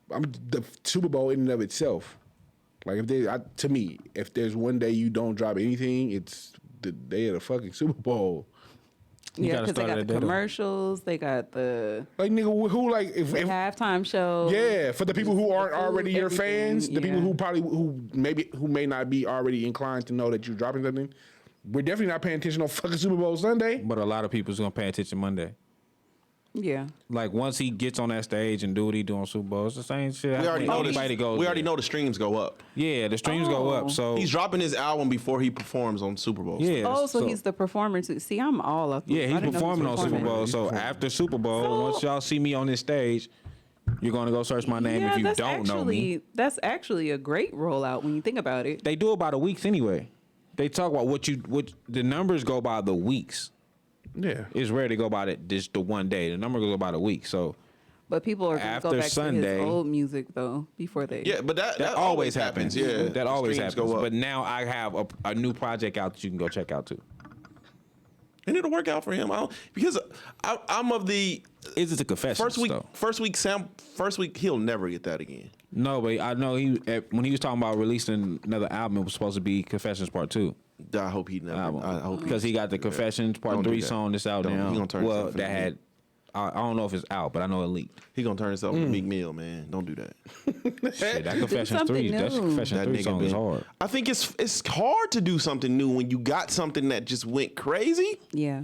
the Super Bowl in and of itself. To me, if there's one day you don't drop anything, it's the day of the fucking Super Bowl. Yeah, gotta because they start got at the that day. commercials, they got the Nigga, if halftime show. yeah, for the people who aren't already your everything, fans, the people yeah. who may not be already inclined to know that you're dropping something, we're definitely not paying attention on fucking Super Bowl Sunday. But a lot of people's gonna pay attention Monday. Yeah. Once he gets on that stage and do what he do on Super Bowl, it's the same shit. We already know the streams go up. Yeah, the streams go up. So He's dropping his album before he performs on Super Bowl. yeah. Oh, so he's the performer too. See, I'm all up. Yeah, I he's didn't know he was performing on Super performing. Bowl. So after Super Bowl, once y'all see me on this stage, you're gonna go search my name Yeah, if you that's don't know me. That's actually a great rollout when you think about it. They do it by the weeks anyway. They talk about what the numbers go by the weeks. Yeah. It's rare to go by just the one day. The number goes by the week. So But people are going to After go back to Sunday- his old music though before they. Yeah, but that always happens. Yeah, that always streams happens. go up. But now I have a new project out that you can go check out too. And it'll work out for him. Because I'm of the Is it a confession? first week he'll never get that again. No, but I know when he was talking about releasing another album, it was supposed to be Confessions Part 2. I hope he never. Album. I hope Because he got the Confessions Part Don't do 3 that. song that's out Don't. now. He gonna turn well, himself that into had. I don't know if it's out, but I know it leaked. He gonna turn himself into Meek Mill, man. Don't do that. Shit, that Confessions something 3, that new. Confessions That 3 nigga song is been- hard. I think it's hard to do something new when you got something that just went crazy. Yeah.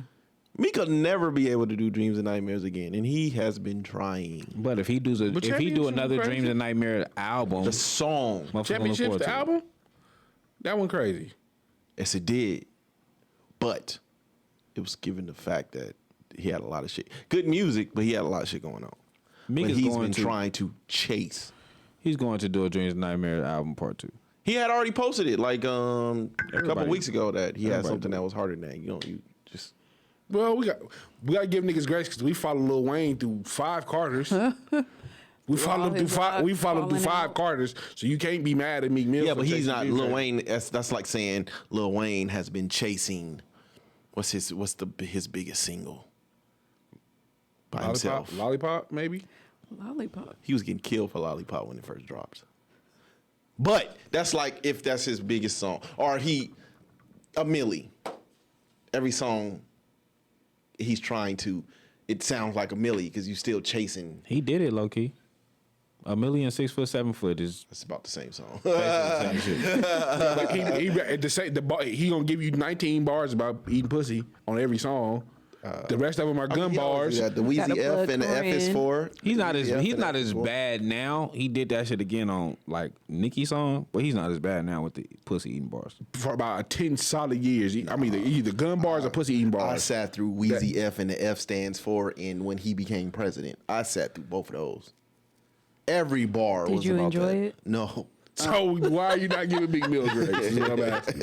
Meek will never be able to do Dreams and Nightmares again, and he has been trying. But if he do another crazy. Dreams and Nightmare album, The song, motherfucker look Championships, forward the to it. album, that one crazy. yes, it did, but it was given the fact that he had a lot of shit, good music, but he had a lot of shit going on. Meek But is he's going been to trying to chase. He's going to do a Dreams and Nightmare album Part 2. He had already posted it like a couple Everybody- weeks ago that he had everybody something do. that was harder than that. You just. Well, we got to give niggas grace because we followed Lil Wayne through 5 Carters. We followed him his through 5. We followed him through falling 5 out. Carters. So you can't be mad at Meek Mill. Yeah, for but he's chasing not these Lil guys. Wayne. That's like saying Lil Wayne has been chasing. What's his biggest single? By himself. Lollipop, maybe. Lollipop. He was getting killed for Lollipop when it first dropped. But that's like if that's his biggest song, or a Millie. Every song he's trying to, it sounds like a Millie because you're still chasing. He did it low key. 1,000,000 6 foot 7 foot is It's about the same song. basically the same shit. Like he gonna give you 19 bars about eating pussy on every song. The rest of them are gun He always bars. do that. The Gotta Wheezy F plug and the F is Corinne. for. He's not Wheezy F he's and not F is as for. bad now. He did that shit again on like Nicki's song, but he's not as bad now with the pussy eating bars. For about 10 solid years. I mean, either gun bars or pussy eating I bars. sat through Wheezy F and the F stands for, and when he became president, I sat through both of those. Every bar Did was you about enjoy that. it? No. So why are you not giving Big Mill grace? Is what I'm asking.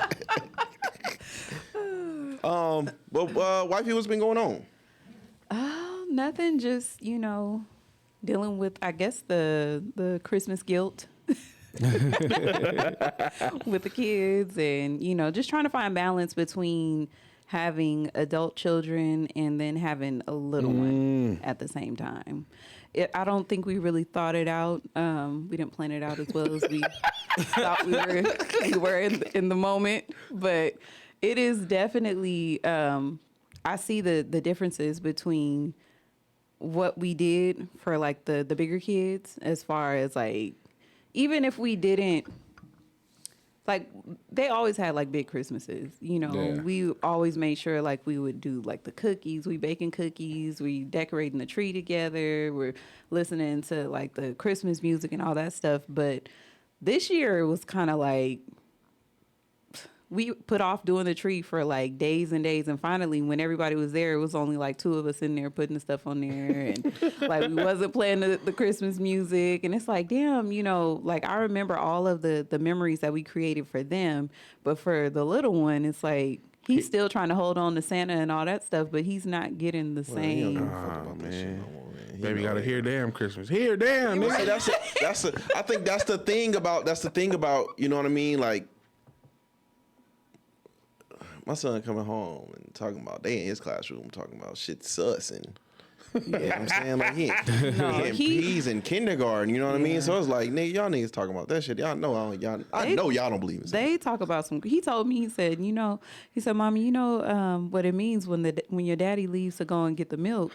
Wifey, what's been going on? Nothing. Just dealing with, I guess, the Christmas guilt with the kids, and just trying to find balance between having adult children and then having a little one at the same time. I don't think we really thought it out. We didn't plan it out as well as we thought we were in the moment. But it is definitely, I see the differences between what we did for like the bigger kids, as far as like, even if we didn't, like, they always had like big Christmases, Yeah. We always made sure like we would do like the cookies, we baking cookies, we decorating the tree together, we're listening to like the Christmas music and all that stuff. But this year it was kind of like, we put off doing the tree for like days and days, and finally when everybody was there, it was only like 2 of us in there putting the stuff on there, and like we wasn't playing the Christmas music. And it's like, damn, like I remember all of the memories that we created for them, but for the little one, it's like he's still trying to hold on to Santa and all that stuff, but he's not getting the same. Baby gotta hear damn Christmas. Hear damn. See, I think that's the thing about, you know what I mean? Like, my son coming home and talking about, they in his classroom talking about shit sus, and you know what I'm saying? Like, he in P's in kindergarten, you know what I mean? So it's like, nigga, y'all niggas talking about that shit. Y'all know I know y'all don't believe in Santa. They talk about he told me, he said, Mommy, what it means when your daddy leaves to go and get the milk.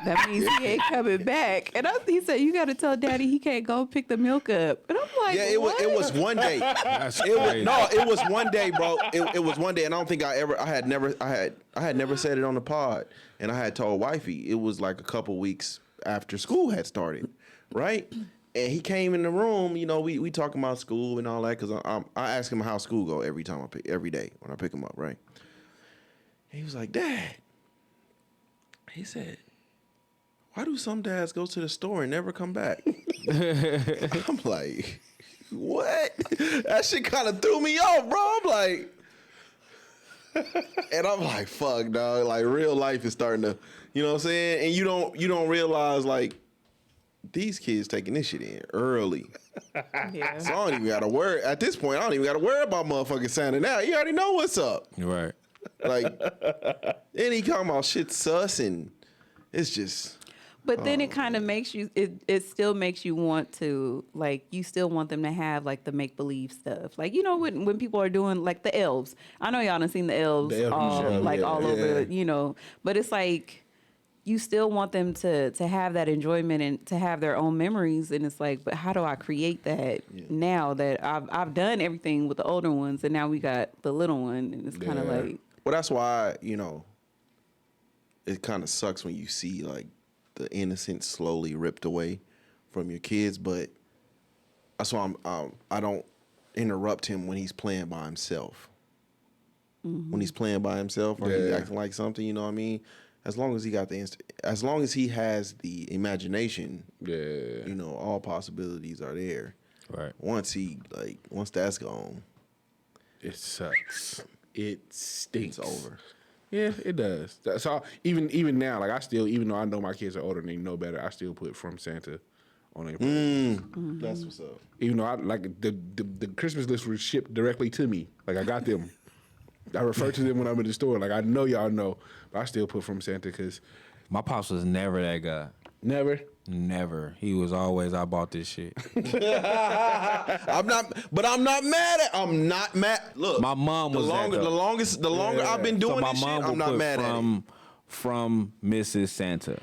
That means he ain't coming back. And he said, you got to tell daddy he can't go pick the milk up. And I'm like, yeah, it was one day. It was one day, bro. It was one day, and I don't think I had never said it on the pod, and I had told wifey. It was like a couple weeks after school had started, right? And he came in the room. We talking about school and all that, because I ask him how school go every day when I pick him up, right? And he was like, Dad. He said, why do some dads go to the store and never come back? I'm like, what? That shit kind of threw me off, bro. I'm like, and I'm like, fuck, dog. Like, real life is starting to, you know what I'm saying? And you don't realize, like, these kids taking this shit in early. yeah. So I don't even gotta worry. At this point, I don't even gotta worry about motherfucking Santa now. You already know what's up. Right. Like, then he talking about shit sus, and it's just. But then it kind of makes you, it still makes you want to, like, you still want them to have, like, the make-believe stuff. Like, when people are doing, like, the elves. I know y'all done seen the elves all over, But it's like, you still want them to have that enjoyment and to have their own memories. And it's like, but how do I create that now that I've done everything with the older ones, and now we got the little one, and it's kind of like. Well, that's why, it kind of sucks when you see, like, the innocence slowly ripped away from your kids, but that's why I don't interrupt him when he's playing by himself. Mm-hmm. When he's playing by himself or he's acting like something, you know what I mean? As long as he got as long as he has the imagination, all possibilities are there. Right. Once that's gone, it sucks. It stinks. It's over. Yeah, it does. So even now, like, I still, even though I know my kids are older and they know better, I still put From Santa on their plate. That's what's up. Even though I like the Christmas list was shipped directly to me. Like, I got them. I refer to them when I'm in the store. Like, I know y'all know, but I still put From Santa because My pops was never that guy. Never. He was always, I bought this shit. I'm not mad. Look, My mom was the longer I've been doing this shit, I'm not mad at it. From Mrs. Santa.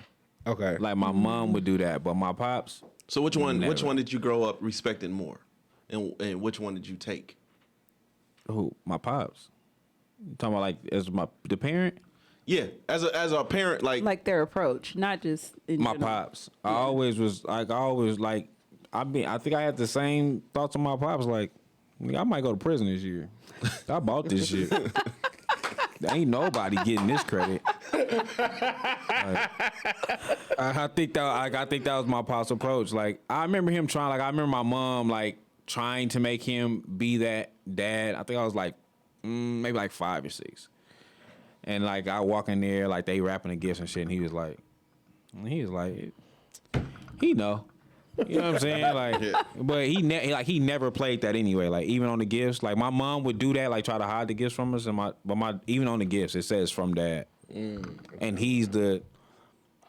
Okay. Like, my mom would do that, but my pops. So which one Never. did you grow up respecting more, and which one did you take? Who? My pops. You talking about, like, as the parent? Yeah, as a parent, like their approach, not just in My general. pops. I always I think I had the same thoughts on my pops. Like, I might go to prison this year. I bought this shit. There ain't nobody getting this credit. I think that was my pops' approach. Like, I remember him trying. Like, I remember my mom trying to make him be that dad. I think I was like maybe like 5 or 6. And, like, I walk in there, like, they wrapping the gifts and shit, and he was like, He know. You know what I'm saying? Like, but he never played that anyway. Like, even on the gifts, like my mom would do that, like try to hide the gifts from us. And my even on the gifts, it says from dad. And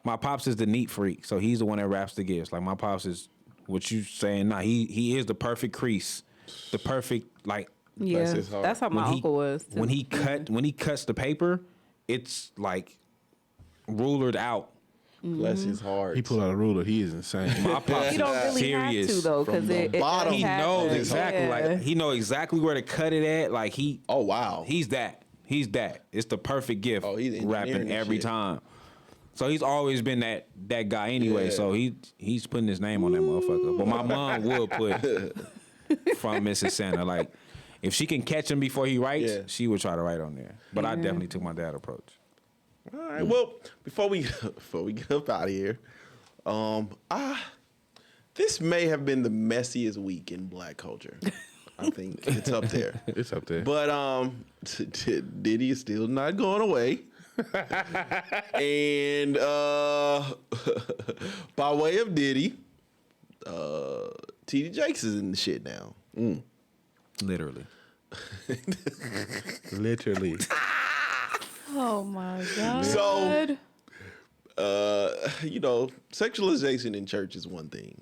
my pops is the neat freak, so he's the one that wraps the gifts. Like my pops is what you saying. Nah, he is the perfect crease, the perfect like. Yeah, that's how my uncle was. Too. When he cuts the paper, it's like rulered out. Bless his heart. He pulled out a ruler. He is insane. My pops He don't really serious. have to though, because bottom. He knows to, exactly. Like he know exactly where to cut it at. Like he. Oh wow. He's that. It's the perfect gift. Oh, he's wrapping every time. So he's always been that guy anyway. Yeah. So he's putting his name on that motherfucker. But my mom will put from Mrs. Santa. Like if she can catch him before he writes, she would try to write on there. But I definitely took my dad's approach. All right. Well, before we get up out of here, this may have been the messiest week in Black culture. I think it's up there. It's up there. But Diddy is still not going away. And by way of Diddy, TD Jakes is in the shit now. Literally. Literally. Oh my God. So, sexualization in church is one thing.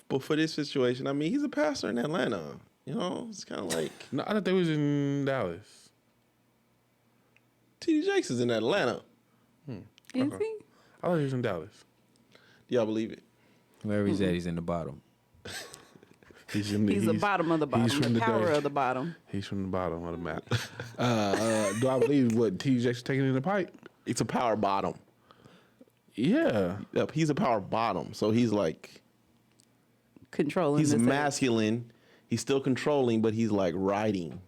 But for this situation, I mean, he's a pastor in Atlanta. You know, it's kind of like No, I thought they was in Dallas. TD Jakes is in Atlanta. Is he? I thought he was in Dallas. Do y'all believe it? Wherever he's at, he's in the bottom. He's the bottom of the bottom. The power of the bottom. He's from the bottom of the map. Do I believe what TD Jakes taking in the pipe? It's a power bottom. Yeah. Yep, he's a power bottom. So he's like, Controlling. he's the sex. masculine. He's still controlling, but he's like riding.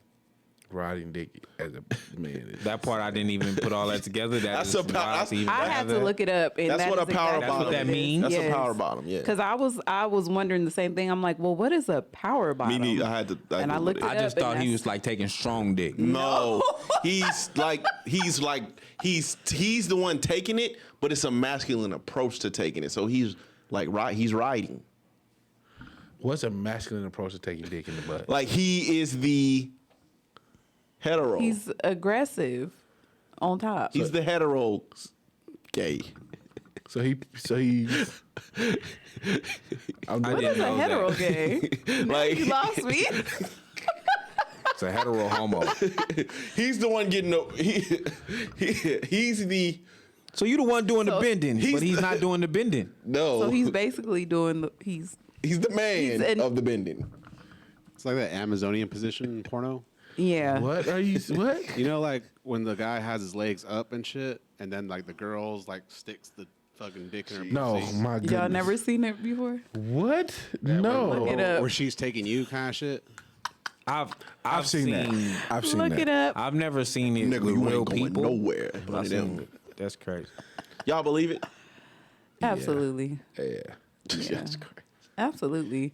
Riding dick as a man. That part I didn't even put all that together. That's a power. I had to look it up. And That's what a power exactly bottom what that is. means? That's Yes. a power bottom, yeah. Because I was wondering the same thing. I'm like, well, what is a power bottom? Me neither. I had to. And I looked it I up. just and thought he that's- was like taking strong dick. No, he's the one taking it, but it's a masculine approach to taking it. So he's like he's riding. What's a masculine approach to taking dick in the butt? Like he is the hetero. He's aggressive on top. He's the hetero gay. So he. I'm I What didn't is a know hetero that. gay? Like You lost me. It's a hetero homo. he's the one getting he's the So you the one doing the bending, but he's not doing the bending. no. So he's basically doing he's the man of the bending. It's like that Amazonian position in porno. yeah. What are you? What? You know, like when the guy has his legs up and shit, and then like the girls like sticks the fucking dick in her No, pussy. my goodness. Y'all never seen it before? What? No. Look it up. Where she's taking you kind of shit. I've seen that. I've seen Look that. it up. I've never seen it Nigga, with you real ain't going people. nowhere. But I've seen it. That's crazy. Y'all believe it? Absolutely. Yeah. Yeah. That's crazy. Absolutely.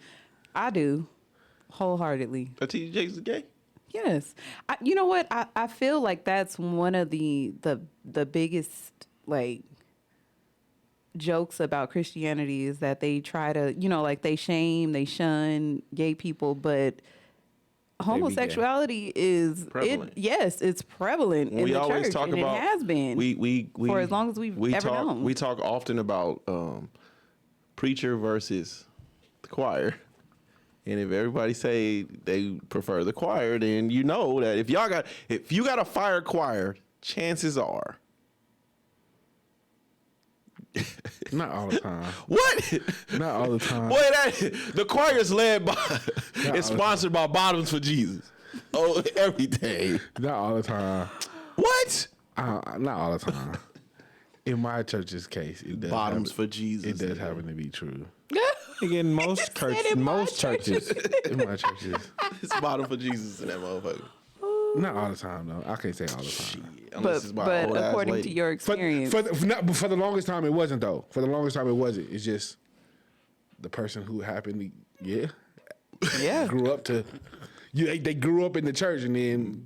I do. Wholeheartedly. Are TD Jakes is gay? Yes. You know what? I feel like that's one of the biggest like jokes about Christianity is that they try to, like they shun gay people, but homosexuality is Prevalent. it's prevalent in We the always church, talk and about it has been we for as long as we've ever known. We talk often about preacher versus the choir. And if everybody say they prefer the choir, then you know that if you got a fire choir, chances are. Not all the time. What? Not all the time. Boy, the choir is led by, it's sponsored by Bottoms for Jesus. Oh, everything. Not all the time. What? Not all the time. In my church's case, it does Bottoms happen- for Jesus. It does happen to be true. In most churches, in my churches. In my churches, It's bottom for Jesus in that motherfucker. not all the time though. I can't say all the time. Unless it's by but an old-ass according lady. to your experience, For the longest time, it wasn't though. For the longest time, it wasn't. It's just the person who happened to, yeah, grew up to, they grew up in the church and then,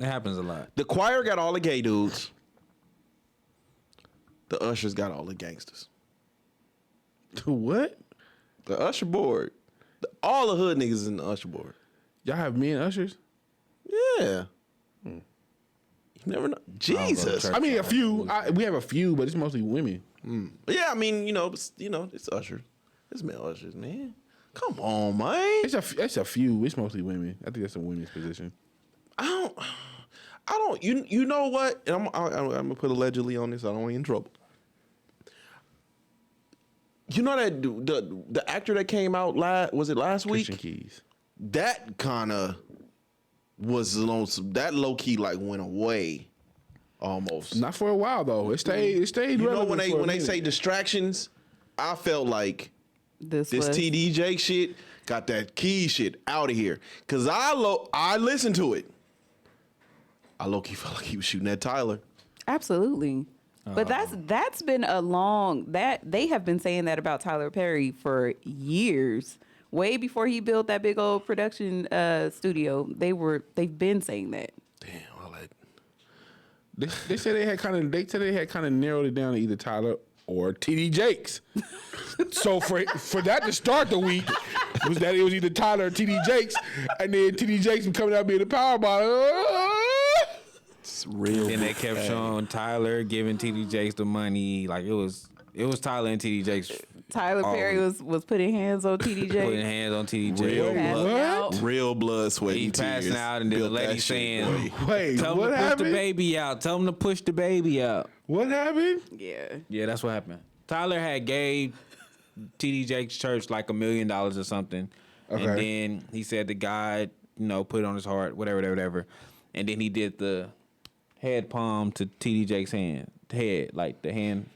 It happens a lot. The choir got all the gay dudes. The ushers got all the gangsters. What? The usher board. All the hood niggas is in the usher board. Y'all have men ushers? Yeah. You never know. Jesus. I mean, a few. We have a few, but it's mostly women. Yeah, I mean, it's ushers. It's male ushers, man. Come on, man. It's a few. It's mostly women. I think that's a women's position. I don't. You know what? And I'm gonna put allegedly on this. I don't want to get in trouble. You know that the actor that came out was it last week? Christian Keys. That kind of was that low key like went away almost. Not for a while though. It stayed. You know when they say distractions, I felt like this TD Jake shit got that key shit out of here. Cause I listened to it. I low key felt like he was shooting at Tyler. Absolutely. But that's been they have been saying that about Tyler Perry for years. Way before he built that big old production studio, they've been saying that. Damn, they said they had kind of narrowed it down to either Tyler or TD Jakes. So for that to start the week it was either Tyler or TD Jakes, and then TD Jakes was coming out being the power bottle. it's real. And they kept showing Tyler giving TD Jakes the money. Like it was Tyler and TD Jakes. Tyler Perry was putting hands on TD Jakes. Putting hands on TD Jakes. Real blood, sweat, He and tears. passing out, and then the lady saying, Wait, tell him what to push happened? the baby out. Tell him to push the baby out. What happened? Yeah. Yeah, that's what happened. Tyler had gave TD Jakes' church like $1 million or something. Okay. And then he said the God, put it on his heart, whatever. And then he did the head palm to TD Jakes' head, like the hand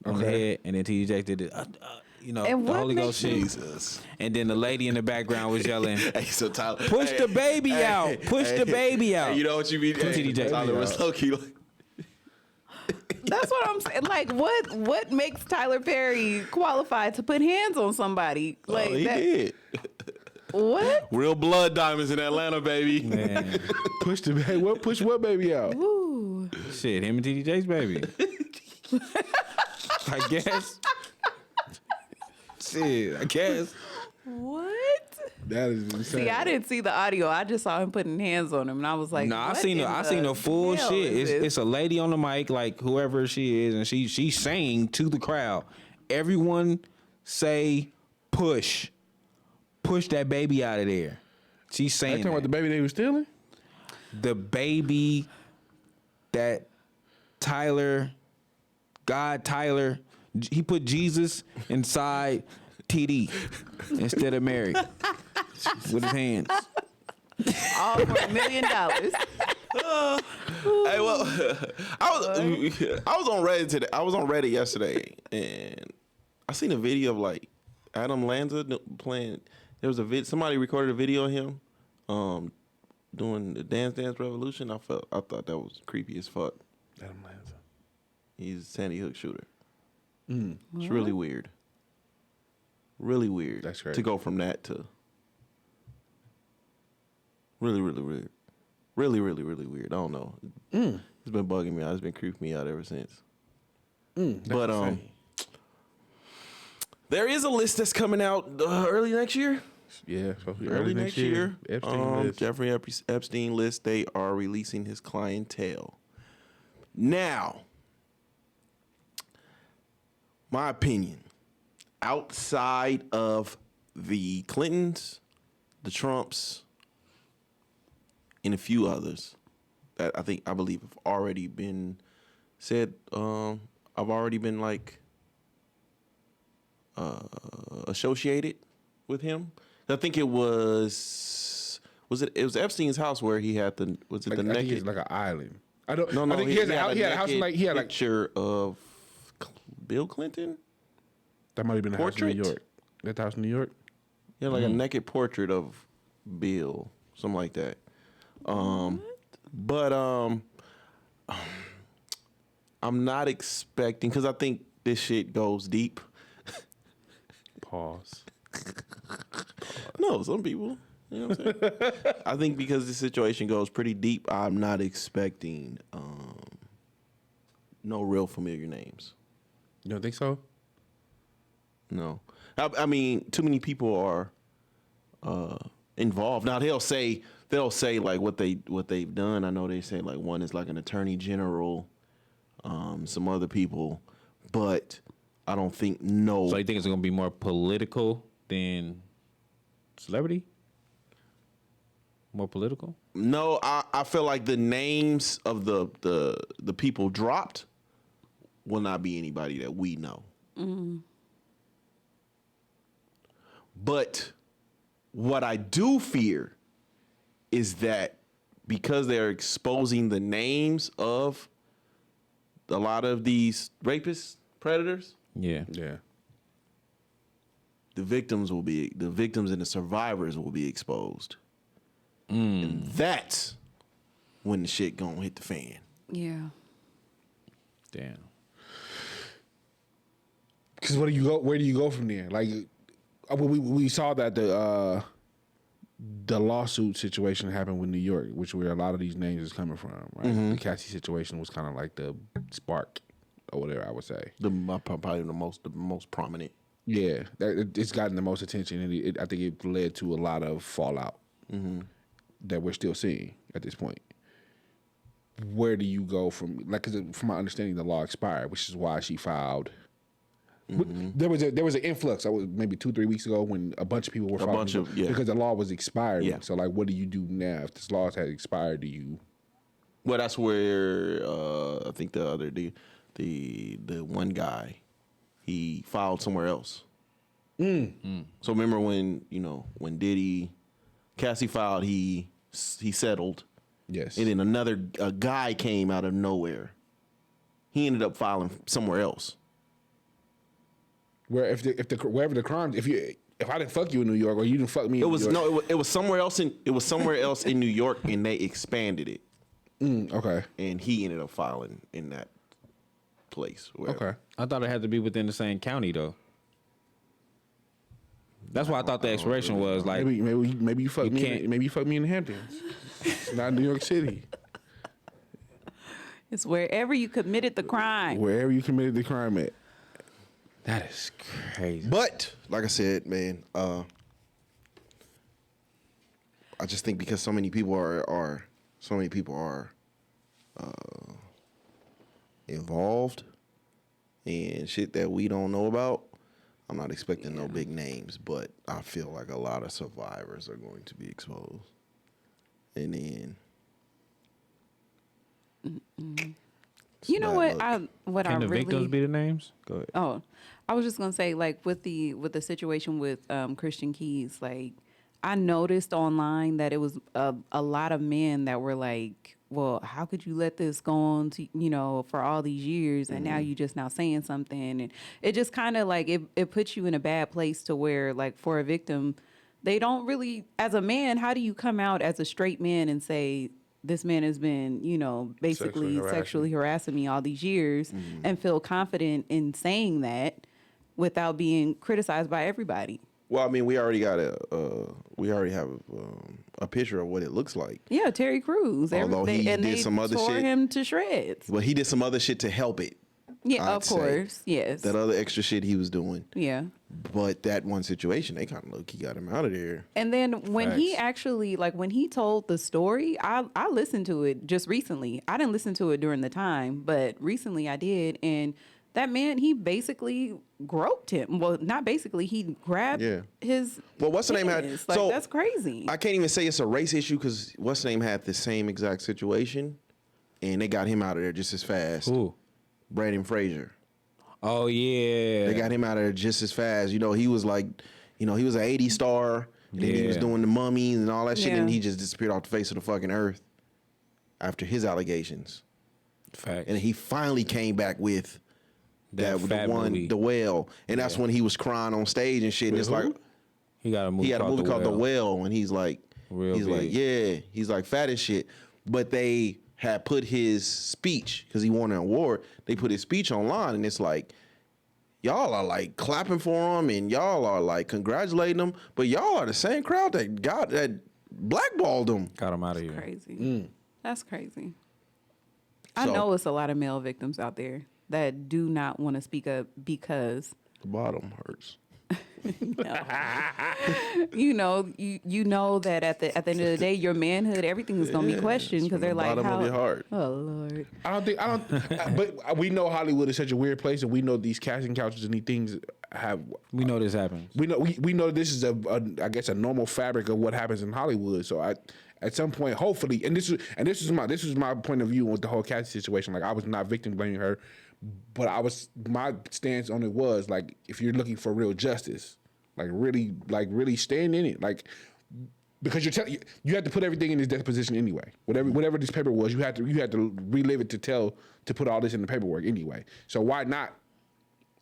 on the head. And then TD Jakes did it, the Holy Ghost shit. Jesus. And then the lady in the background was yelling, Hey, so Tyler, push the baby out. Push the baby out. Hey, you know what you mean? TD Jakes. Tyler was low key like, That's what I'm saying. Like, what makes Tyler Perry qualified to put hands on somebody? Like he did. What? Real blood diamonds in Atlanta, baby. man, Push what baby out? Ooh. shit, him and TD Jakes' baby. I guess. Shit, I guess. What? That is insane. See, I didn't see the audio. I just saw him putting hands on him, and I was like, No, I what seen in the full hell shit. is this? It's a lady on the mic, like whoever she is, and she's saying to the crowd, everyone say push that baby out of there. She's They saying talking about the baby they were stealing? the baby that Tyler, he put Jesus inside TD instead of Mary with his hands. all for $1 million. Hey, well, I was on Reddit today. I was on Reddit yesterday, and I seen a video of like Adam Lanza playing. There was somebody recorded a video of him, doing the Dance Revolution. I thought that was creepy as fuck. Adam Lanza. He's a Sandy Hook shooter. It's really weird. Really weird. That's right. To go from that to really, really weird. Really, really, really weird. I don't know. It's been bugging me out. It's been creeping me out ever since. But insane. there is a list that's coming out early next year. Yeah, supposed to be Early next year. Epstein list. Jeffrey Epstein list. They are releasing his clientele. Now, my opinion, outside of the Clintons, the Trumps, and a few others that I believe have already been said, I've already been like associated with him. I think it was Epstein's house where he had the I the think naked it's like an island. I don't. no, I think he had a house like he had like picture of Bill Clinton. that might have been a house in New Portrait? York. That house in New York. Yeah, like a naked portrait of Bill, something like that. But I'm not expecting because I think this shit goes deep. Pause. No, some people. You know what I'm saying? I think because the situation goes pretty deep, I'm not expecting no real familiar names. You don't think so? No. I mean, too many people are involved. Now they'll say like what they've done. I know they say like one is like an attorney general, some other people, but I don't think no. So you think it's gonna be more political than celebrity? More political? No, I feel like the names of the people dropped will not be anybody that we know. Mm-hmm. But what I do fear is that because they're exposing the names of a lot of these rapists, predators, Yeah. the victims and the survivors will be exposed. And that's when the shit gonna hit the fan. Yeah. Damn. Because where do you go from there? Like, we saw that the lawsuit situation happened with New York, which where a lot of these names is coming from, right? The Cassie situation was kind of like the spark or whatever I would say. Probably the most prominent. Yeah, it's gotten the most attention, and I think it led to a lot of fallout that we're still seeing at this point. Where do you go from, like, because from my understanding, the law expired, which is why she filed. There was an influx. I was maybe 2-3 weeks ago when a bunch of people were filing because the law was expiring. Yeah. So like, what do you do now if this law has expired? Do you? Well, that's where I think the one guy, he filed somewhere else. So remember when Cassie filed, he settled. Yes. And then a guy came out of nowhere. He ended up filing somewhere else. Where wherever the crime, if I didn't fuck you in New York or you didn't fuck me, in New York. It was somewhere else in New York, and they expanded it. Okay. And he ended up filing in that place. Okay. I thought it had to be within the same county though. That's why I thought the expiration was like maybe you fuck me. can't- Maybe you fuck me in the Hamptons, not New York City. It's wherever you committed the crime. Wherever you committed the crime at. that is crazy. But like I said, man, I just think because so many people are involved in shit that we don't know about, I'm not expecting no big names, but I feel like a lot of survivors are going to be exposed. And then You know what? bad luck. Can the victims be the names? Go ahead. Oh, I was just gonna say, like with the situation with Christian Keys, like I noticed online that it was a lot of men that were like, well, how could you let this go on to, for all these years, and now you just now saying something, and it just kind of like it puts you in a bad place to where, like, for a victim, they don't really, as a man, how do you come out as a straight man and say, this man has been, basically sexually harassing me all these years, and feel confident in saying that without being criticized by everybody? Well, I mean, we already have a picture of what it looks like. Yeah, Terry Crews. Although he did they some other tore shit. him to shreds. But he did some other shit to help it. Yeah, I'd of say. course. Yes. That other extra shit he was doing. Yeah. But that one situation, they kind of look, he got him out of there. And then when he Facts. actually, like, when he told the story, I listened to it just recently. I didn't listen to it during the time, but recently I did. And that man, he basically groped him. Well, not basically, he grabbed his Well, what's the name had? penis. Like, So that's crazy. I can't even say it's a race issue because what's the name had the same exact situation, and they got him out of there just as fast. Who? Brandon Fraser. Oh yeah. They got him out of there just as fast. He was like, he was an 80 star, and then he was Yeah. doing the mummies and all that shit, and Yeah. he just disappeared off the face of the fucking earth after his allegations. Facts. And he finally came back with That the fat one, movie. the whale, and that's when he was crying on stage and shit. And it's like He got a movie. he had a movie called The Whale. Whale, and he's like, Real he's like, big. yeah, he's like fat as shit. But they had put his speech because he won an award. They put his speech online, and it's like, y'all are like clapping for him, and y'all are like congratulating him, but y'all are the same crowd that blackballed him. Got him out of here. Crazy. That's crazy. I So- know it's a lot of male victims out there. that do not want to speak up because The bottom hurts. you know that at the end of the day, your manhood, everything is gonna be questioned because they're like, bottom of your heart. Oh Lord. But we know Hollywood is such a weird place, and we know these casting couches and these things have. We know this happens. We know this is I guess a normal fabric of what happens in Hollywood. So at some point, hopefully, and this is my point of view with the whole casting situation. Like, I was not victim blaming her, but my stance on it was like, if you're looking for real justice, like really stand in it, like, because you had to put everything in this deposition anyway. Whatever this paper was, you had to relive it to put all this in the paperwork anyway. So why not?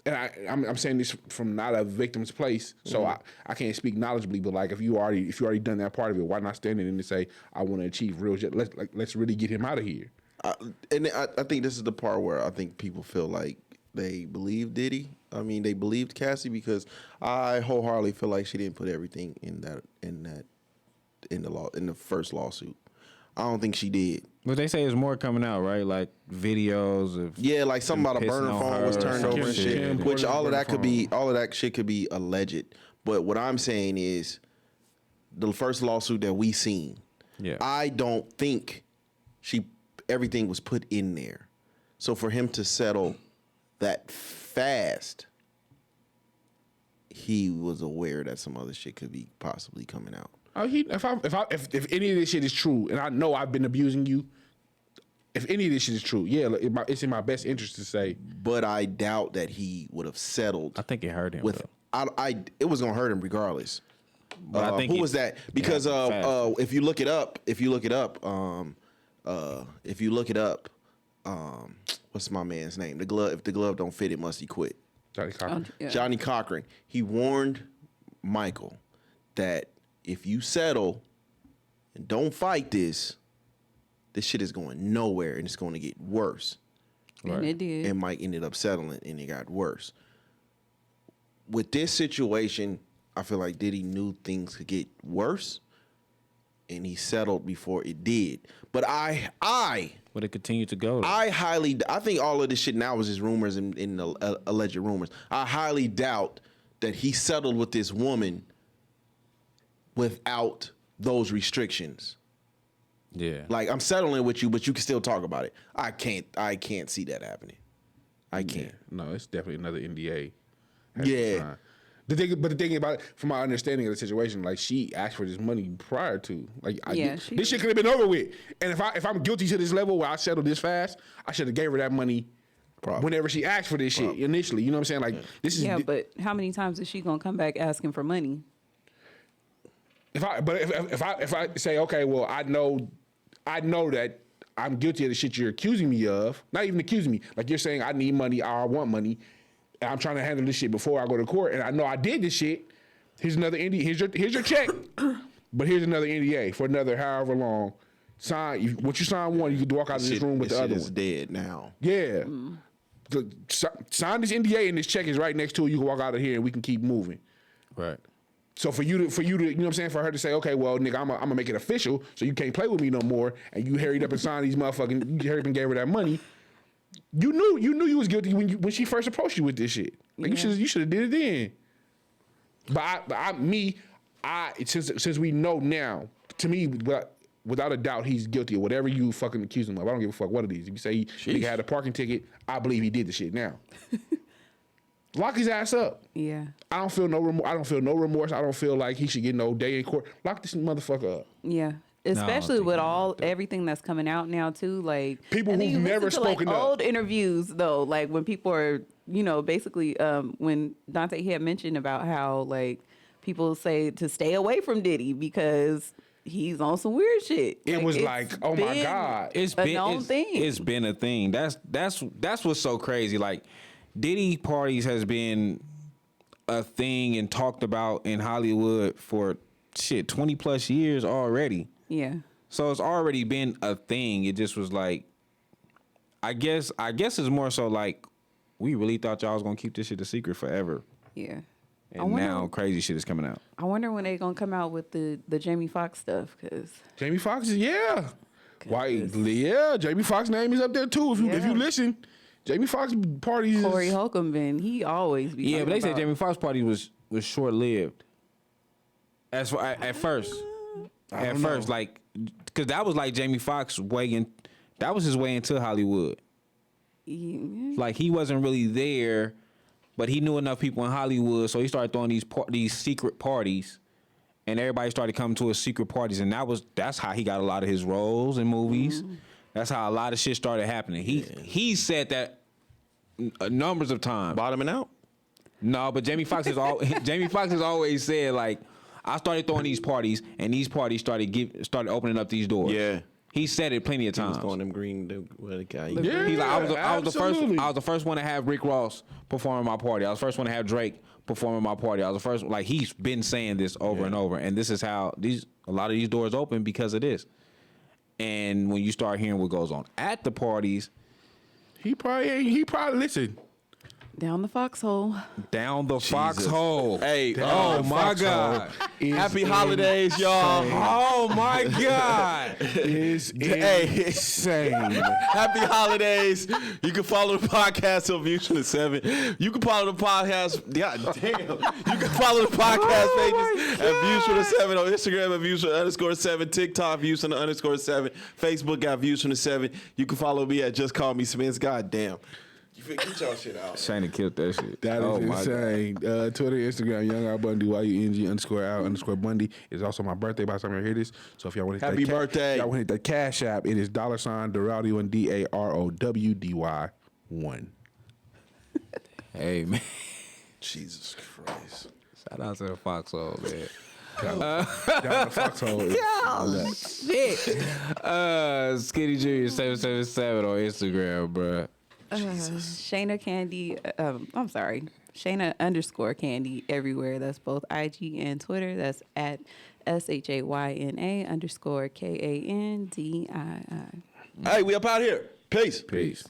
And I'm saying this from not a victim's place, so I can't speak knowledgeably. But like, if you already done that part of it, why not stand in and say, I want to achieve real justice? Let's really get him out of here. And I think this is the part where I think people feel like they believe Diddy. I mean, they believed Cassie, because I wholeheartedly feel like she didn't put everything in the first lawsuit. I don't think she did. But they say there's more coming out, right? Like videos of like something about a burner pissing on phone was her turned or over some and shit. shit. Which all of that shit could be alleged. But what I'm saying is, the first lawsuit that we seen, I don't think everything was put in there. So for him to settle that fast, he was aware that some other shit could be possibly coming out. If any of this shit is true, and I know I've been abusing you, if any of this shit is true, it's in my best interest to say. But I doubt that he would have settled. I think it hurt him. It was gonna hurt him regardless. I think who was that? Because if you look it up, what's my man's name? The glove. If the glove don't fit, it must he quit. Johnny Cochran. Johnny Cochran. He warned Michael that if you settle and don't fight this shit is going nowhere and it's going to get worse. Right. And it did. And Mike ended up settling and it got worse. With this situation, I feel like Diddy knew things could get worse and he settled before it did. But would it continue to go? I think all of this shit now is just rumors and alleged rumors. I highly doubt that he settled with this woman without those restrictions. Yeah. Like, I'm settling with you, but you can still talk about it. I can't see that happening. I can't. Yeah. No, it's definitely another NDA. Yeah. The thing about it, from my understanding of the situation, like, she asked for this money prior to, like, this shit could have been over with. And if I'm guilty to this level where I settled this fast, I should have gave her that money whenever she asked for this shit initially. You know what I'm saying? Like, this is. Yeah, but how many times is she gonna come back asking for money? If I say, okay, well, I know that I'm guilty of the shit you're accusing me of. Not even accusing me. Like, you're saying I need money or I want money. And I'm trying to handle this shit before I go to court. And I know I did this shit. Here's another NDA. Here's your check. But here's another NDA for another however long. Sign. Once you sign one, you can walk out of this room with the other one. It's dead now. Yeah. Sign this NDA and this check is right next to it. You can walk out of here and we can keep moving. Right. So for you to, you know what I'm saying, for her to say, okay, well, nigga, I'm gonna make it official, so you can't play with me no more, and you hurried up and signed these motherfucking, you hurried up and gave her that money. You knew you was guilty when she first approached you with this shit. Like, you should have did it then. But since we know now, to me, without a doubt, he's guilty of whatever you fucking accuse him of. I don't give a fuck what it is. If you say he had a parking ticket, I believe he did the shit now. Lock his ass up. Yeah. I don't feel no remorse. I don't feel like he should get no day in court. Lock this motherfucker up. Yeah. Especially with everything that's coming out now too, like people who've never spoken up. Old interviews though, like when people are, basically, when Dante had mentioned about how like people say to stay away from Diddy because he's on some weird shit. It was like, oh my God, it's been a thing. That's what's so crazy. Like, Diddy parties has been a thing and talked about in Hollywood for 20 plus years already. Yeah. So it's already been a thing. It just was like, I guess it's more so like, we really thought y'all was gonna keep this shit a secret forever. Yeah. And now crazy shit is coming out. I wonder when they gonna come out with the Jamie Foxx stuff, cause Jamie Foxx, yeah. Why? Yeah, Jamie Foxx name is up there too. If you listen. Jamie Foxx parties. Corey Holcomb been, he always be. Yeah, but they talking said about- Jamie Foxx party was short lived. As for at first, like, because that was like Jamie Foxx way that was his way into Hollywood. Yeah. Like he wasn't really there, but he knew enough people in Hollywood, so he started throwing these secret parties, and everybody started coming to his secret parties, and that's how he got a lot of his roles in movies. That's how a lot of shit started happening. He said that numbers of times. Bottoming out. No, but Jamie Foxx has always said, like, I started throwing these parties, and these parties started opening up these doors. Yeah. He said it plenty of He was times. throwing them green. The guy. Yeah, He's like, I was absolutely. the first one to have Rick Ross perform at my party. I was the first one to have Drake perform at my party. I was the first. Like he's been saying this over and over, and this is how a lot of these doors open because of this. And when you start hearing what goes on at the parties, He probably listen. Down the foxhole. down the foxhole. Hey, Oh my God! Happy holidays, y'all. Oh my God! Is Hey. insane. Happy holidays. You can follow the podcast on Views from the 7. You can follow the podcast. God damn. You can follow the podcast pages at Views from the 7 on Instagram at Views from _7, TikTok Views from the _7, Facebook at Views from the 7. You can follow me at Just Call Me Spence. God damn. You get y'all shit out. Shayna killed that shit. That is my God. insane. Twitter, Instagram, Young Al Bundy, YUNG_Al_Bundy. It's also my birthday by the time you hear this. So if y'all want to hit Happy birthday. y'all want to hit the Cash App, it is $Darowdy1 DAROWDY1. Hey man, Jesus Christ. shout out to the foxhole, man. Down the foxhole. Shit. Skinny Junior 777 on Instagram, bruh. Shayna Candy. I'm sorry. Shayna _Candy everywhere. That's both IG and Twitter. That's at SHAYNA _KANDII. Hey, we up out here. Peace. Peace.